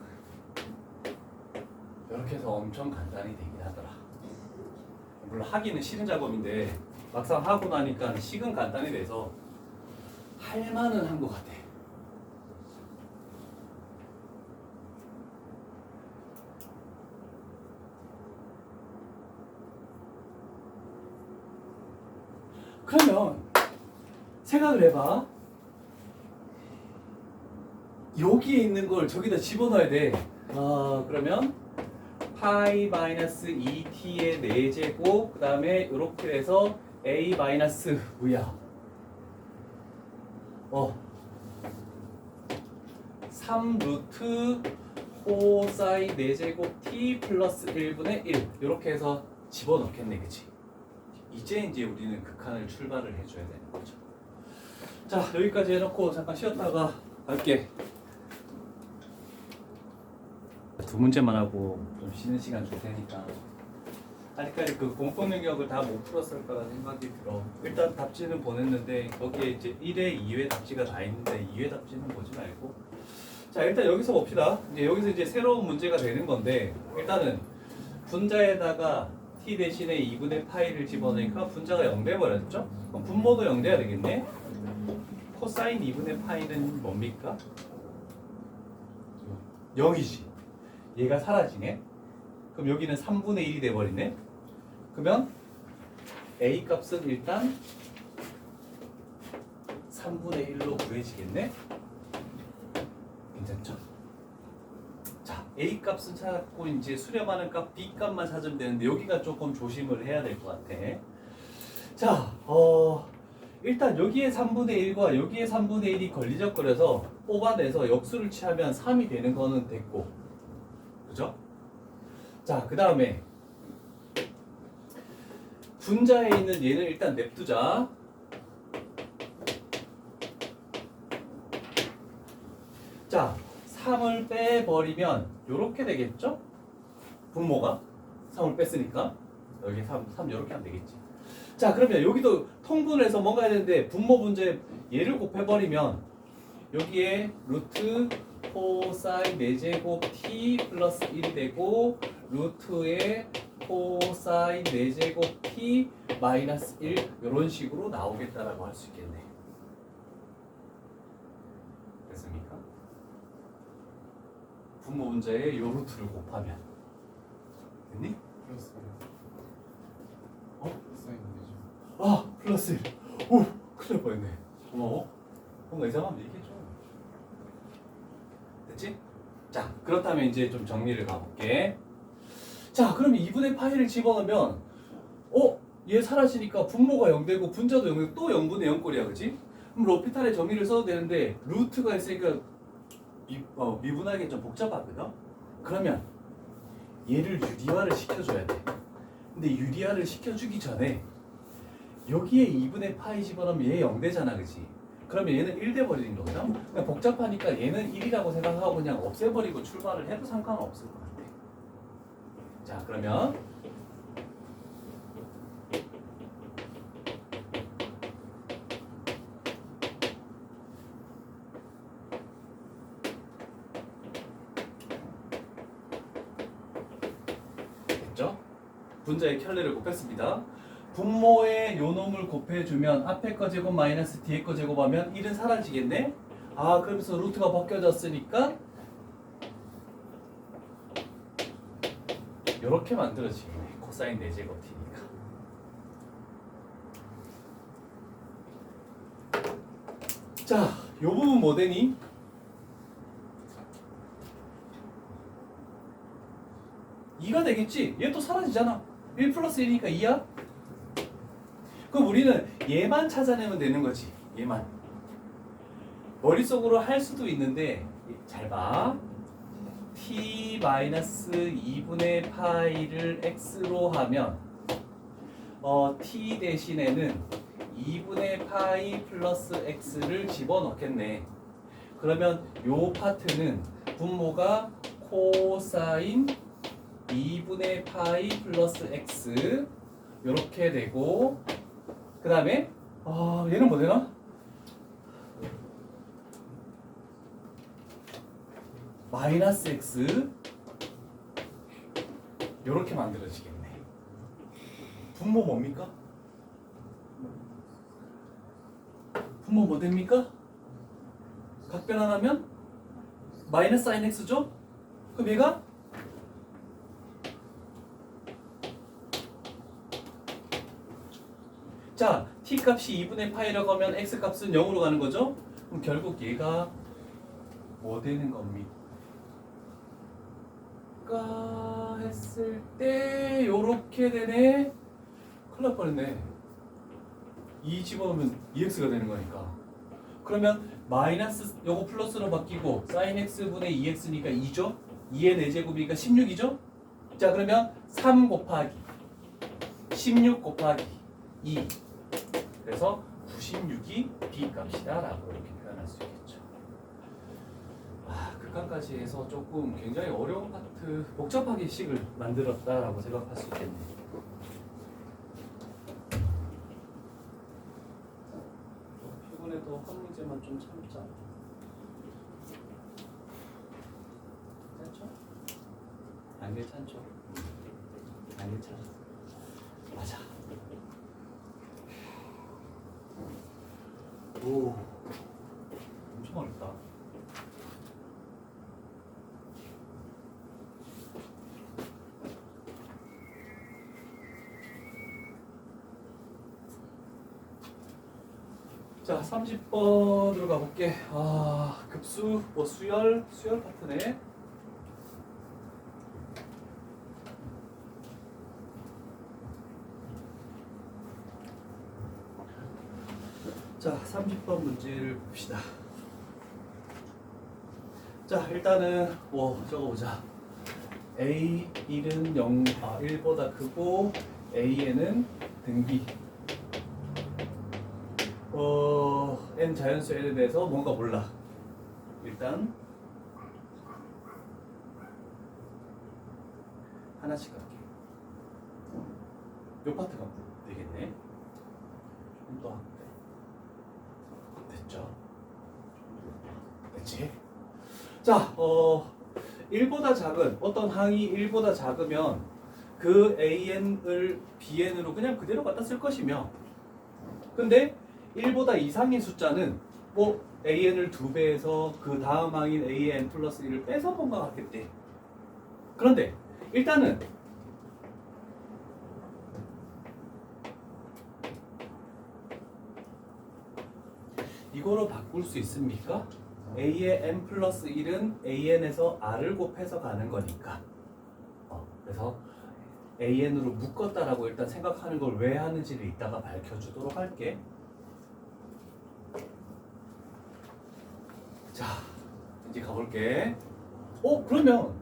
이렇게 해서 엄청 간단히 되긴 하더라. 물론 하기는 싫은 작업인데 막상 하고 나니까 식은 간단히 돼서 할만은 한 것 같아. 그러면 생각을 해봐. 여기에 있는 걸 저기다 집어넣어야 돼. 그러면 파이 마이너스 2t의 4제곱 그 다음에 이렇게 해서 a 마이너스 뭐야? 3 루트 코사인 4제곱 t 플러스 1분의 1 이렇게 해서 집어넣겠네, 그치? 이제 우리는 극한을 출발을 해줘야 되는 거죠. 자, 여기까지 해놓고 잠깐 쉬었다가 갈게. 두 문제만 하고 좀 쉬는 시간 줄 테니까. 아직까지 그 공통 능력을 다 못 풀었을 거라는 생각이 들어. 일단 답지는 보냈는데 거기에 이제 1회, 2회 답지가 다 있는데 2회 답지는 보지 말고. 자, 일단 여기서 봅시다. 이제 여기서 이제 새로운 문제가 되는 건데 일단은 분자에다가 t 대신에 2분의 파이를 집어넣으니까 분자가 0 돼버렸죠? 그럼 분모도 0 돼야 되겠네? 코사인 2분의 파이는 뭡니까? 0이지. 얘가 사라지네? 그럼 여기는 3분의 1이 돼버리네? 그러면 a 값은 일단 3분의 1로 구해지겠네? 괜찮죠? 자, a 값은 찾았고 이제 수렴하는 값 b 값만 찾으면 되는데 여기가 조금 조심을 해야 될 것 같아. 자, 일단 여기에 3분의 1과 여기에 3분의 1이 걸리적거려서 뽑아내서 역수를 취하면 3이 되는 거는 됐고, 그죠? 자, 그 다음에 분자에 있는 얘는 일단 냅두자. 자, 3을 빼버리면 이렇게 되겠죠? 분모가 3을 뺐으니까 여기 3 이렇게 하면 되겠지. 자, 그러면 여기도 통분해서 뭔가 해야 되는데 분모 분자에 얘를 곱해버리면 여기에 루트 코사인 4제곱 t 플러스 1이 되고 루트에 코사인 4제곱 t 마이너스 1 이런 식으로 나오겠다라고 할 수 있겠네. 됐습니까? 분모 분자에 요 루트를 곱하면 됐니? 플러스 사인 되죠. 플러스 1. 오, 큰일 날 뻔했네. 고마워. 뭔가 이상하면 얘기해줘. 됐지? 자, 그렇다면 이제 좀 정리를 가볼게. 자, 그러면 2분의 파이를 집어넣으면 얘 사라지니까 분모가 0 되고 분자도 0 되고 또 0분의 0꼴이야, 그치? 그럼 로피탈의 정의를 써도 되는데 루트가 있으니까 미분하기 좀 복잡하거든. 그러면 얘를 유리화를 시켜줘야 돼. 근데 유리화를 시켜주기 전에 여기에 2분의 파이 집어넣으면 얘 0 되잖아, 그치? 그러면 얘는 1 돼버리는 거거든. 그냥 복잡하니까 얘는 1이라고 생각하고 그냥 없애버리고 출발을 해도 상관없을 것 같아. 자, 그러면 됐죠? 분자의 켤레를 곱했습니다. 분모의 요 놈을 곱해주면 앞에 거 제곱 마이너스 뒤에 거 제곱하면 1은 사라지겠네? 아, 그러면서 루트가 바뀌어졌으니까 이렇게 만들어지겠네. 코사인 4제곱 t니까. 자, 요 부분 뭐 되니? 2가 되겠지? 얘 또 사라지잖아. 1 플러스 1이니까 2야? 그럼 우리는 얘만 찾아내면 되는 거지. 얘만. 머릿속으로 할 수도 있는데 잘 봐. t-2분의 파이를 x로 하면 t 대신에는 2분의 파이 플러스 x를 집어넣겠네. 그러면 요 파트는 분모가 코사인 2분의 파이 플러스 x 요렇게 되고, 그 다음에 얘는 뭐 되나? 마이너스 x 요렇게 만들어지겠네. 분모 뭡니까? 분모 뭐 됩니까? 각변환하면 마이너스 sin x죠? 그럼 얘가 자, t 값이 2분의 파이라고 하면 x 값은 0으로 가는 거죠? 그럼 결국 얘가 뭐 되는 겁니까? 했을 때 요렇게 되네. 큰일 날 뻔했네. 2 집어넣으면 2x가 되는 거니까. 그러면 마이너스 요거 플러스로 바뀌고 sin x분의 2x니까 2죠? 2의 4제곱이니까 16이죠? 자, 그러면 3 곱하기 16 곱하기 2, 그래서 96이 b 값이다 라고 이렇게 표현할 수 있겠죠. 극한까지 해서 조금 굉장히 어려운 파트, 복잡하게 식을 만들었다 라고 생각할 수 있겠네요. 피곤해도 한 문제만 좀 참자. 괜찮죠? 안 괜찮죠? 안 괜찮아. 맞아. 오, 엄청 어렵다. 자, 30번으로 가볼게. 급수, 수열 파트네. 자, 30번 문제를 봅시다. 자, 일단은 적어보자. A1은 1보다 크고 A에는 등비 n 자연수 n에 대해서 뭔가 몰라. 일단 하나씩 갈게. 요 파트가 되겠네. 좀 더 할게. 됐죠? 됐지? 자, 1보다 작은 어떤 항이 1보다 작으면 그 AN을 BN으로 그냥 그대로 갖다 쓸 것이며, 근데 1보다 이상인 숫자는 AN을 2배해서 그 다음 항인 AN 플러스 1을 빼서 뭔가 같겠대. 그런데 일단은 이거로 바꿀 수 있습니까? A의 n 플러스 1은 AN에서 R을 곱해서 가는 거니까. 그래서 AN으로 묶었다라고 일단 생각하는 걸 왜 하는지를 이따가 밝혀주도록 할게. 자, 이제 가볼게. 그러면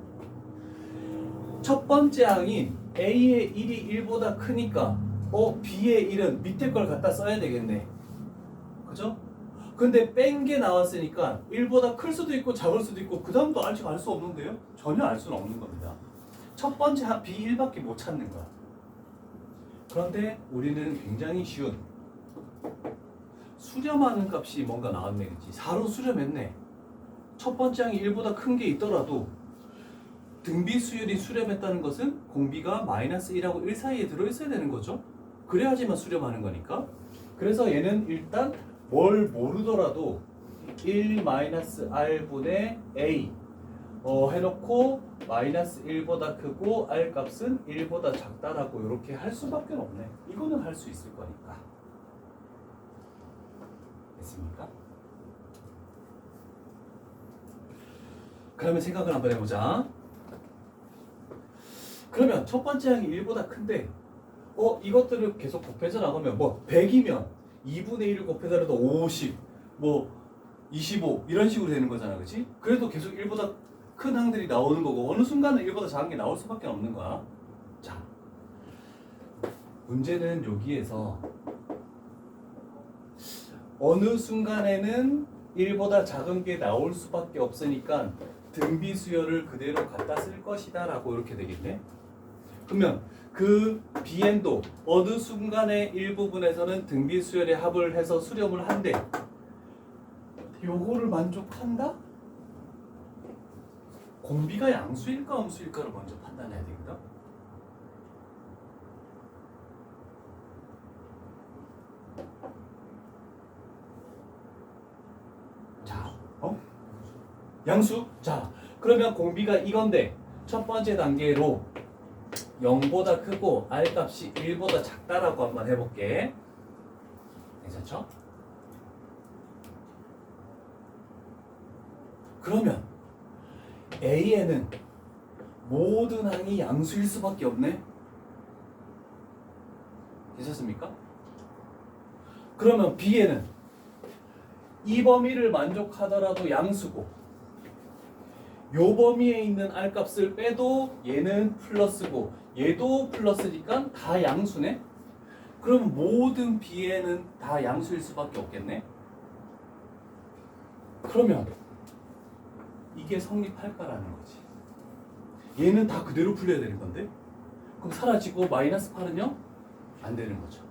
첫 번째 항인 A의 1이 1보다 크니까 B의 1은 밑에 걸 갖다 써야 되겠네. 그죠? 근데 뺀 게 나왔으니까 1보다 클 수도 있고 작을 수도 있고 그 다음도 아직 알 수 없는데요? 전혀 알 수는 없는 겁니다. 첫 번째 B1밖에 못 찾는 거야. 그런데 우리는 굉장히 쉬운 수렴하는 값이 뭔가 나왔네. 그치? 4로 수렴했네. 첫 번째 항이 1보다 큰 게 있더라도 등비 수열이 수렴했다는 것은 공비가 마이너스 1하고 1 사이에 들어있어야 되는 거죠. 그래야지만 수렴하는 거니까. 그래서 얘는 일단 뭘 모르더라도 1-r분의 a 해놓고 마이너스 1보다 크고 r 값은 1보다 작다라고 이렇게 할 수밖에 없네. 이거는 할 수 있을 거니까. 됐습니까? 그러면 생각을 한번 해보자. 그러면 첫 번째 항이 1보다 큰데 이것들을 계속 곱해서 나가면 100이면 2분의 1을 곱해서라도 50, 25 이런 식으로 되는 거잖아. 그치? 그래도 계속 1보다 큰 항들이 나오는 거고 어느 순간은 1보다 작은 게 나올 수밖에 없는 거야. 자, 문제는 여기에서 어느 순간에는 1보다 작은 게 나올 수밖에 없으니까 등비 수열을 그대로 갖다 쓸 것이다 라고 이렇게 되겠네. 그러면 그 Bn도 어느 순간의 일부분에서는 등비 수열의 합을 해서 수렴을 한대. 요거를 만족한다? 공비가 양수일까 음수일까를 먼저 판단해야 되겠다. 자, 양수? 자, 그러면 공비가 이건데 첫 번째 단계로 0보다 크고 r 값이 1보다 작다라고 한번 해볼게. 괜찮죠? 그러면 A에는 모든 항이 양수일 수밖에 없네. 괜찮습니까? 그러면 B에는 이 범위를 만족하더라도 양수고 요 범위에 있는 r 값을 빼도 얘는 플러스고 얘도 플러스니까 다 양수네. 그럼 모든 B에는 다 양수일 수밖에 없겠네. 그러면 이게 성립할까라는 거지. 얘는 다 그대로 풀려야 되는 건데 그럼 사라지고 마이너스 8은요? 안 되는 거죠.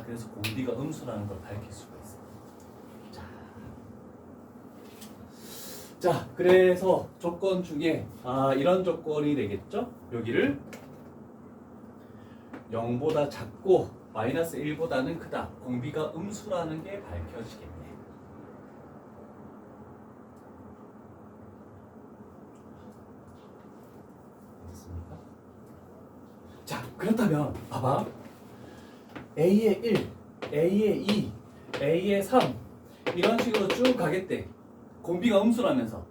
그래서 공비가 음수라는 걸 밝힐 수가 있어. 자, 그래서 조건 중에 이런 조건이 되겠죠? 여기를 0보다 작고 마이너스 1보다는 크다. 공비가 음수라는 게 밝혀지겠네. 됐습니까? 자, 그렇다면 봐봐. A의 1, A의 2, A의 3 이런 식으로 쭉 가겠대. 공비가 음수라면서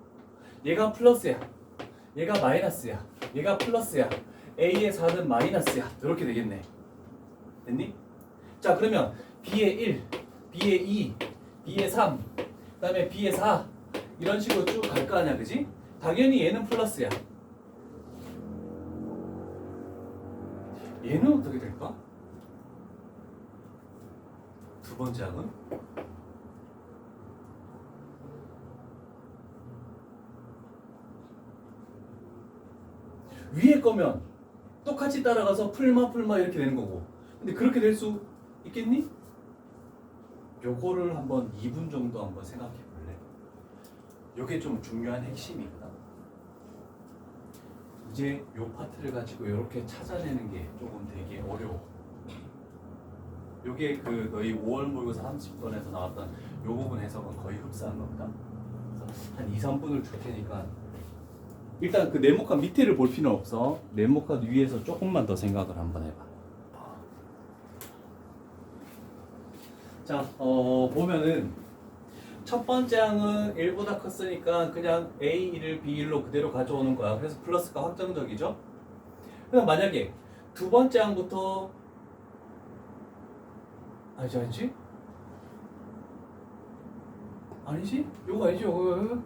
얘가 플러스야, 얘가 마이너스야, 얘가 플러스야, A의 4는 마이너스야. 이렇게 되겠네. 됐니? 자, 그러면 B의 1, B의 2, B의 3, 그 다음에 B의 4 이런 식으로 쭉 갈 거 아니야, 그지? 당연히 얘는 플러스야. 얘는 어떻게 될까? 두 번째 항은? 위에 거면 똑같이 따라가서 풀마 이렇게 되는 거고 근데 그렇게 될 수 있겠니? 요거를 한번 2분 정도 한번 생각해 볼래? 요게 좀 중요한 핵심이거든. 이제 요 파트를 가지고 이렇게 찾아내는 게 조금 되게 어려워. 요게 그 너희 5월 모의고사 30번에서 나왔던 요 부분 해석은 거의 흡사한 겁니다. 그래서 한 2, 3분을 줄 테니까 일단 그 네모칸 밑에를 볼 필요는 없어. 네모칸 위에서 조금만 더 생각을 한번 해봐. 자, 보면은 첫 번째 항은 1보다 컸으니까 그냥 A1을 B1로 그대로 가져오는 거야. 그래서 플러스가 확정적이죠. 그럼 만약에 두 번째 항부터 아니지? 아니지? 요거 아니지? 요거.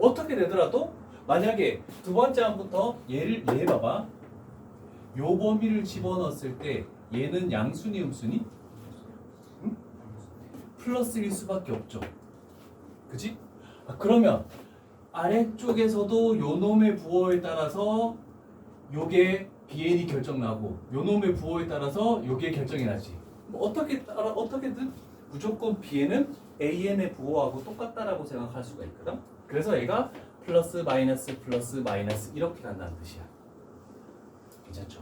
어떻게 되더라도 만약에 두 번째 항부터 얘 봐봐. 요 범위를 집어넣었을 때 얘는 양수니 음수니? 응? 플러스일 수밖에 없죠. 그지? 그러면 아래쪽에서도 요 놈의 부호에 따라서 요게 BN이 결정나고 요 놈의 부호에 따라서 요게 결정이 나지. 뭐 어떻게든 무조건 BN은 AN의 부호하고 똑같다라고 생각할 수가 있거든. 그래서 얘가 플러스 마이너스 이렇게 간다는 뜻이야. 괜찮죠?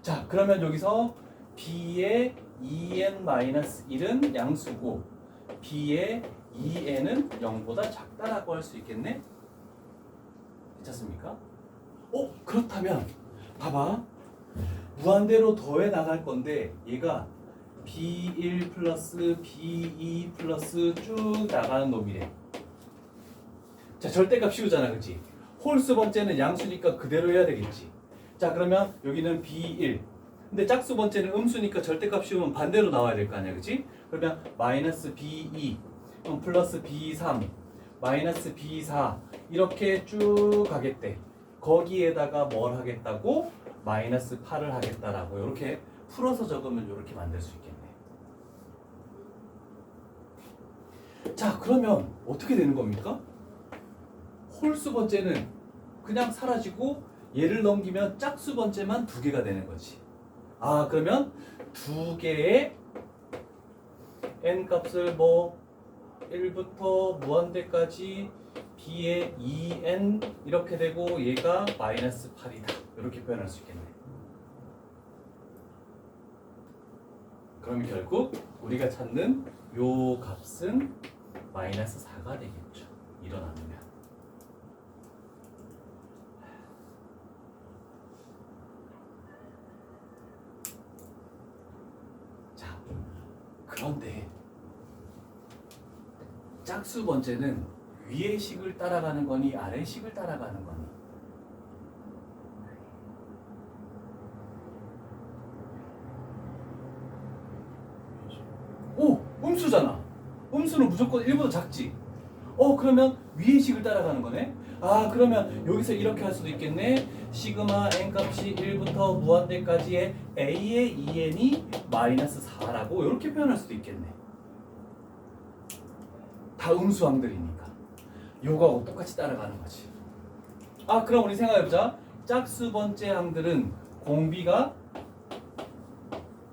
자, 그러면 여기서 B의 2n-1은 양수고 B의 2n은 0보다 작다라고 할 수 있겠네? 괜찮습니까? 그렇다면 봐봐. 무한대로 더해 나갈 건데 얘가 B1 플러스 B2 플러스 쭉 나가는 놈이래. 자, 절대값 씌우잖아, 그치? 홀수 번째는 양수니까 그대로 해야 되겠지. 자, 그러면 여기는 B1. 근데 짝수 번째는 음수니까 절대값 씌우면 반대로 나와야 될 거 아니야, 그치? 그러면 마이너스 B2 플러스 B3 마이너스 B4 이렇게 쭉 가겠대. 거기에다가 뭘 하겠다고? 마이너스 8을 하겠다라고 이렇게 풀어서 적으면 이렇게 만들 수 있겠네. 자, 그러면 어떻게 되는 겁니까? 홀수 번째는 그냥 사라지고 얘를 넘기면 짝수 번째만 두 개가 되는 거지. 그러면 두 개의 n 값을 뭐 1부터 무한대까지 b의 2n 이렇게 되고 얘가 마이너스 8이다. 이렇게 표현할 수 있겠네. 그럼 결국 우리가 찾는 요 값은 마이너스 4가 되겠죠. 일어나면. 자, 그런데 짝수 번째는 위의 식을 따라가는 거니 아래 식을 따라가는 거니? 음수잖아. 음수는 무조건 1보다 작지. 그러면 위의 식을 따라가는 거네. 그러면 여기서 이렇게 할 수도 있겠네. 시그마 n 값이 1부터 무한대까지의 a의 2n이 마이너스 4라고 이렇게 표현할 수도 있겠네. 다 음수항들이니까 요거하고 똑같이 따라가는 거지. 그럼 우리 생각해보자. 짝수 번째 항들은 공비가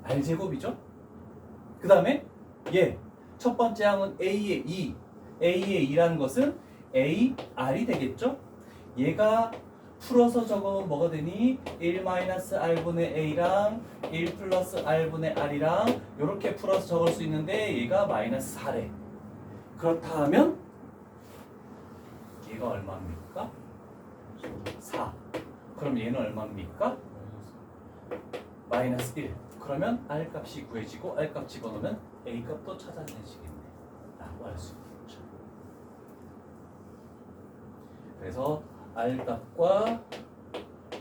r제곱이죠. 그 다음에 첫 번째 항은 a의 2 a의 2라는 것은 ar이 되겠죠. 얘가 풀어서 적으면 뭐가 되니? 1-r분의 a랑 1 플러스 r분의 r이랑 이렇게 풀어서 적을 수 있는데 얘가 마이너스 4래. 그렇다 하면 얘가 얼마입니까? 4. 그럼 얘는 얼마입니까? 마이너스 1. 그러면 r 값이 구해지고 r 값 집어넣으면 a 값도 찾아내시겠네 라고 할 수 있겠죠. 그래서 r 값과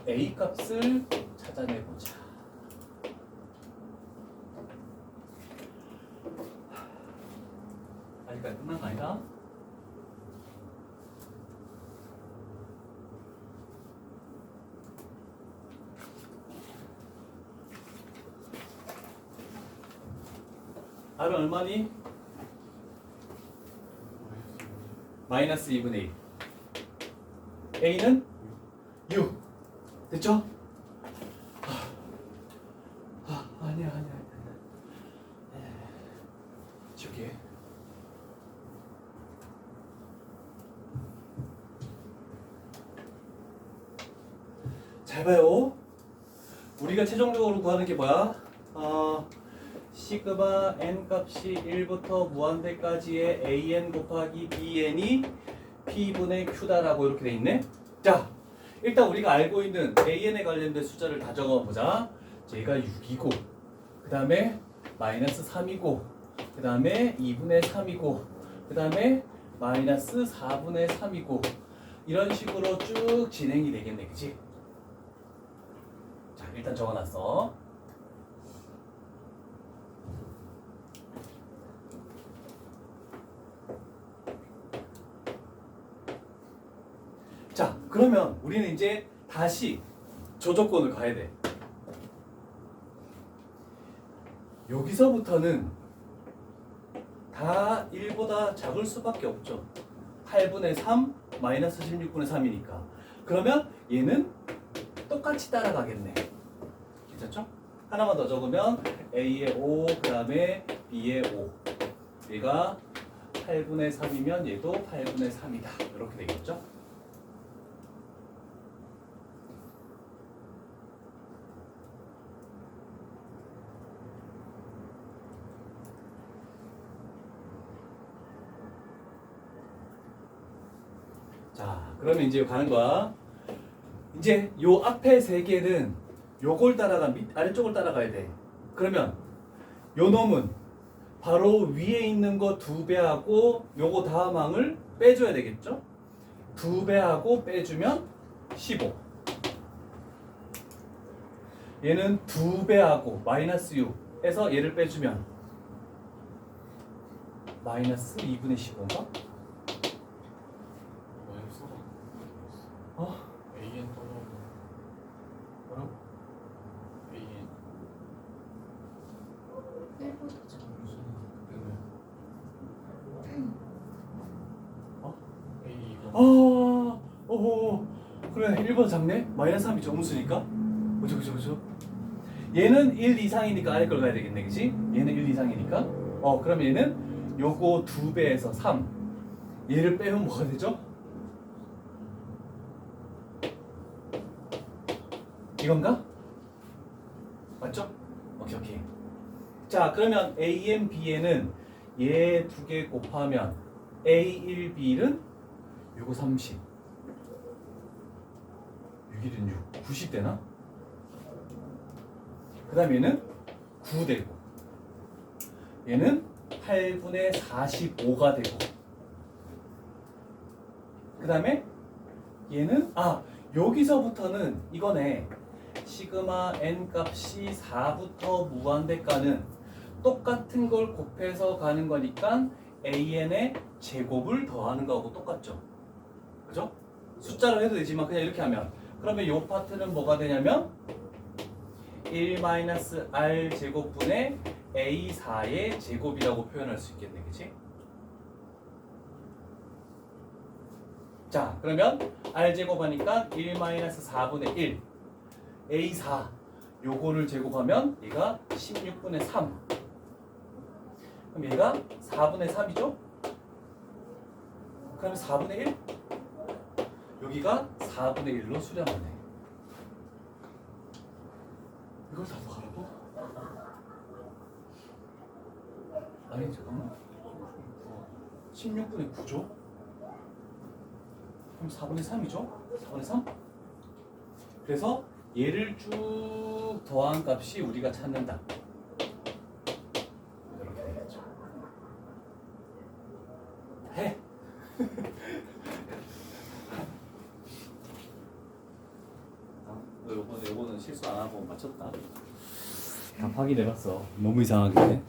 a 값을 찾아내보자. 아직까지 끝난 거 아니다? r은 얼마니? 마이너스 2분의 1. a는 6. 됐죠? 아니야. 저기 잘 봐요. 우리가 최종적으로 구하는 게 뭐야? 시그마 n 값이 1부터 무한대까지의 an 곱하기 bn이 p분의 q다라고 이렇게 돼 있네. 자, 일단 우리가 알고 있는 an에 관련된 숫자를 다 적어보자. 얘가 6이고 그 다음에 마이너스 3이고 그 다음에 2분의 3이고 그 다음에 마이너스 4분의 3이고 이런 식으로 쭉 진행이 되겠네. 그치? 자, 일단 적어놨어. 그러면 우리는 이제 다시 조조건을 가야 돼. 여기서부터는 다 1보다 작을 수밖에 없죠. 8분의 3 마이너스 16분의 3이니까. 그러면 얘는 똑같이 따라가겠네. 괜찮죠? 하나만 더 적으면 A의 5, 그 다음에 B의 5. 얘가 8분의 3이면 얘도 8분의 3이다. 이렇게 되겠죠? 자, 그러면 이제 가는 거야. 이제 요 앞에 세 개는 요걸 따라가 아래쪽을 따라가야 돼. 그러면 요 놈은 바로 위에 있는 거 2배하고 요거 다음 항을 빼줘야 되겠죠? 2배하고 빼주면 15. 얘는 2배하고 마이너스 6에서 얘를 빼주면 마이너스 2분의 15인가? 마이너스가 어? AN 떠나고 뭐라고? AN 1보다 작아. 무슨 그때는 어? A2가 아, 오호, 그래 1번 작네? 마이너스 3이죠 음수니까. 그죠. 얘는 1 이상이니까 아래 걸 가야 되겠네, 그치? 얘는 1 이상이니까. 그럼 얘는 요거 2배에서 3. 얘를 빼면 뭐가 되죠? 이건가? 맞죠? 오케이. 자, 그러면 An, Bn은 얘 두 개 곱하면 A1, B1은 요거 30. 6일은 6. 90 되나? 그 다음에 얘는 9 되고 얘는 8분의 45가 되고 그 다음에 얘는 여기서부터는 이거네. 시그마 n 값이 4부터 무한대까는 똑같은 걸 곱해서 가는 거니까 an의 제곱을 더하는 거하고 똑같죠. 그죠? 숫자로 해도 되지만 그냥 이렇게 하면 그러면 이 파트는 뭐가 되냐면 1-r 제곱분의 a4의 제곱이라고 표현할 수 있겠네, 그치? 자, 그러면 r 제곱하니까 1-4분의 1 a4 요거를 제곱하면 얘가 16분의 3. 그럼 얘가 4분의 3이죠? 그러면 4분의 1? 여기가 4분의 1로 수렴하네. 이걸 다 더하라고? 아니 잠깐만. 16분의 9죠? 그럼 4분의 3이죠? 4분의 3? 그래서 얘를 쭉 더한 값이 우리가 찾는다. 이렇게 되겠죠. 해! 요거는 실수 안 하고 맞췄다. 다 확인해봤어. 너무 이상하게.